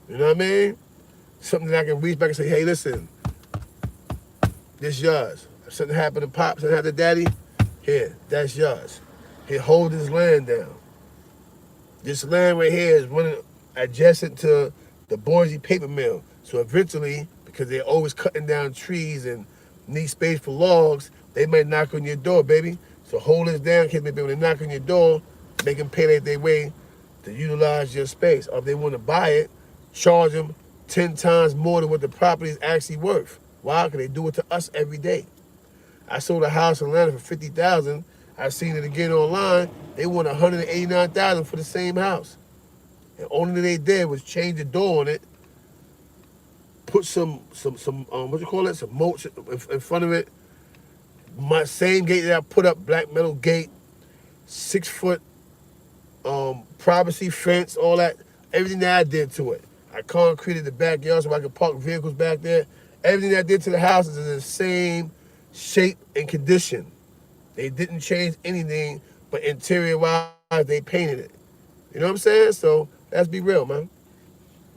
You know what I mean? Something that I can reach back and say, hey, listen, this yours. If something happened to Pop, something happened to Daddy, here, that's yours. he hold his land down. This land right here is running adjacent to the Boise paper mill. So eventually, because they're always cutting down trees and need space for logs, they might knock on your door, baby. So hold this down, kids, maybe when they knock on your door, make them pay their way to utilize your space. Or if they want to buy it, charge them 10 times more than what the property is actually worth. Why? Because they do it to us every day. I sold a house in Atlanta for $50,000. I seen it again online. They want $189,000 for the same house. And only thing they did was change the door on it, put some what you call it, some mulch in front of it. My same gate that I put up, black metal gate, 6-foot privacy fence, all that, everything that I did to it. I concreted the backyard so I could park vehicles back there. Everything that I did to the house is in the same shape and condition. They didn't change anything, but interior-wise, they painted it. You know what I'm saying? So let's be real, man.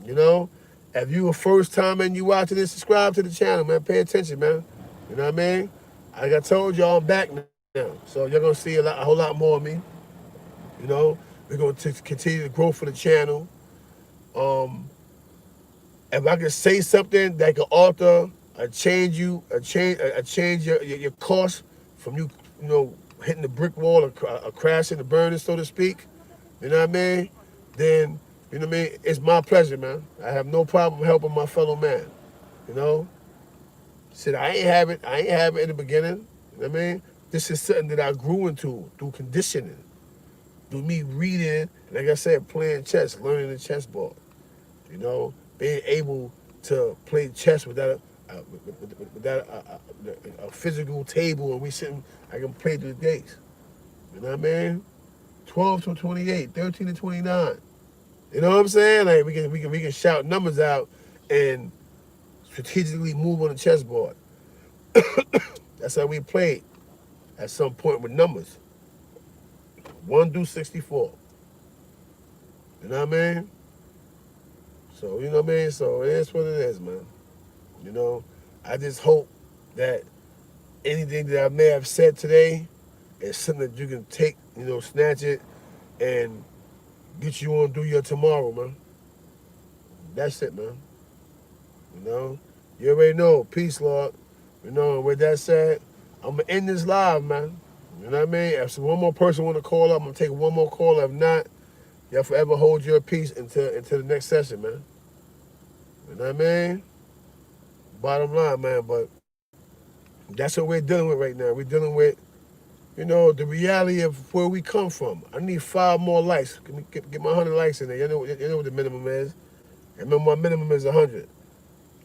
You know, if you a first time and you watching this, subscribe to the channel, man. Pay attention, man. You know what I mean? Like I told y'all, I'm back now. So you're gonna see a whole lot more of me. You know, we're gonna continue to grow for the channel. If I can say something that can alter or change your course from you know, hitting the brick wall or crashing or burning, so to speak, you know what I mean? Then, you know what I mean? It's my pleasure, man. I have no problem helping my fellow man, you know? Said I ain't have it in the beginning, you know what I mean? This is something that I grew into through conditioning, through me reading, like I said, playing chess, learning the chessboard, you know? Being able to play chess without a physical table and we sitting, I can play through the days. You know what I mean? 12 to 28, 13 to 29. You know what I'm saying? Like we can shout numbers out and strategically move on the chessboard. That's how we played at some point with numbers. 1 through 64. You know what I mean? So, you know what I mean? So it is what it is, man. You know, I just hope that anything that I may have said today is something that you can take, you know, snatch it and get you on through your tomorrow, man. That's it, man. You know, you already know. Peace, Lord. You know, and with that said, I'm going to end this live, man. You know what I mean? If one more person want to call up, I'm going to take one more call. If not, y'all forever hold your peace until the next session, man. You know what I mean? Bottom line, man, but that's what we're dealing with right now. We're dealing with, you know, the reality of where we come from. I need 5 more likes. Get my 100 likes in there. You know what the minimum is. Remember, my minimum is 100.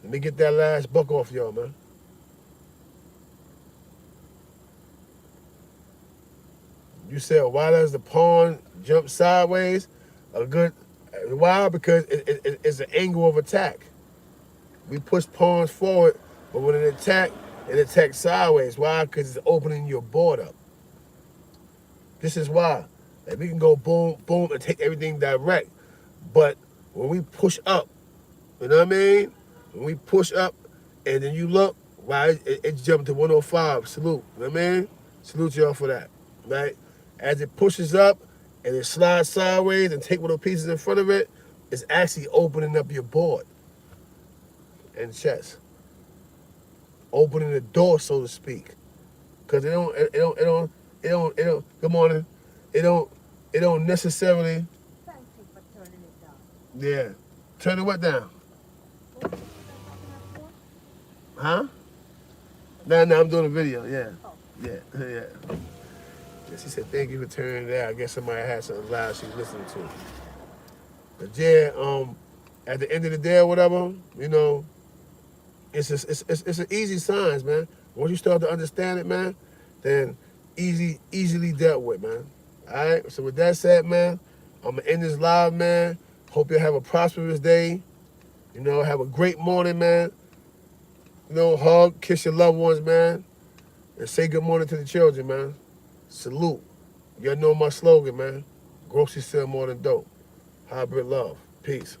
Let me get that last buck off y'all, man. You said, why does the pawn jump sideways? Why? Because it's an angle of attack. We push pawns forward, but when it attacks sideways. Why? Because it's opening your board up. This is why. Like we can go boom, boom, and take everything direct. But when we push up, you know what I mean? When we push up, and then you look, why it jumped to 105. Salute. You know what I mean? Salute y'all for that. Right? As it pushes up and it slides sideways and take one of the pieces in front of it, it's actually opening up your board and chess. Opening the door, so to speak. Cause it don't, good morning. It don't necessarily. Thank you for turning it down. Yeah. Turn it what down? Huh? No, I'm doing a video, yeah. Oh. Yeah. She said, thank you for turning it out. I guess somebody had something loud she's listening to. But yeah, at the end of the day or whatever, you know, it's an easy science, man. Once you start to understand it, man, then easily dealt with, man. All right. So with that said, man, I'm gonna end this live, man. Hope you have a prosperous day. You know, have a great morning, man. You know, hug, kiss your loved ones, man, and say good morning to the children, man. Salute. Y'all know my slogan, man. Grocery sell more than dope. Hybrid love. Peace.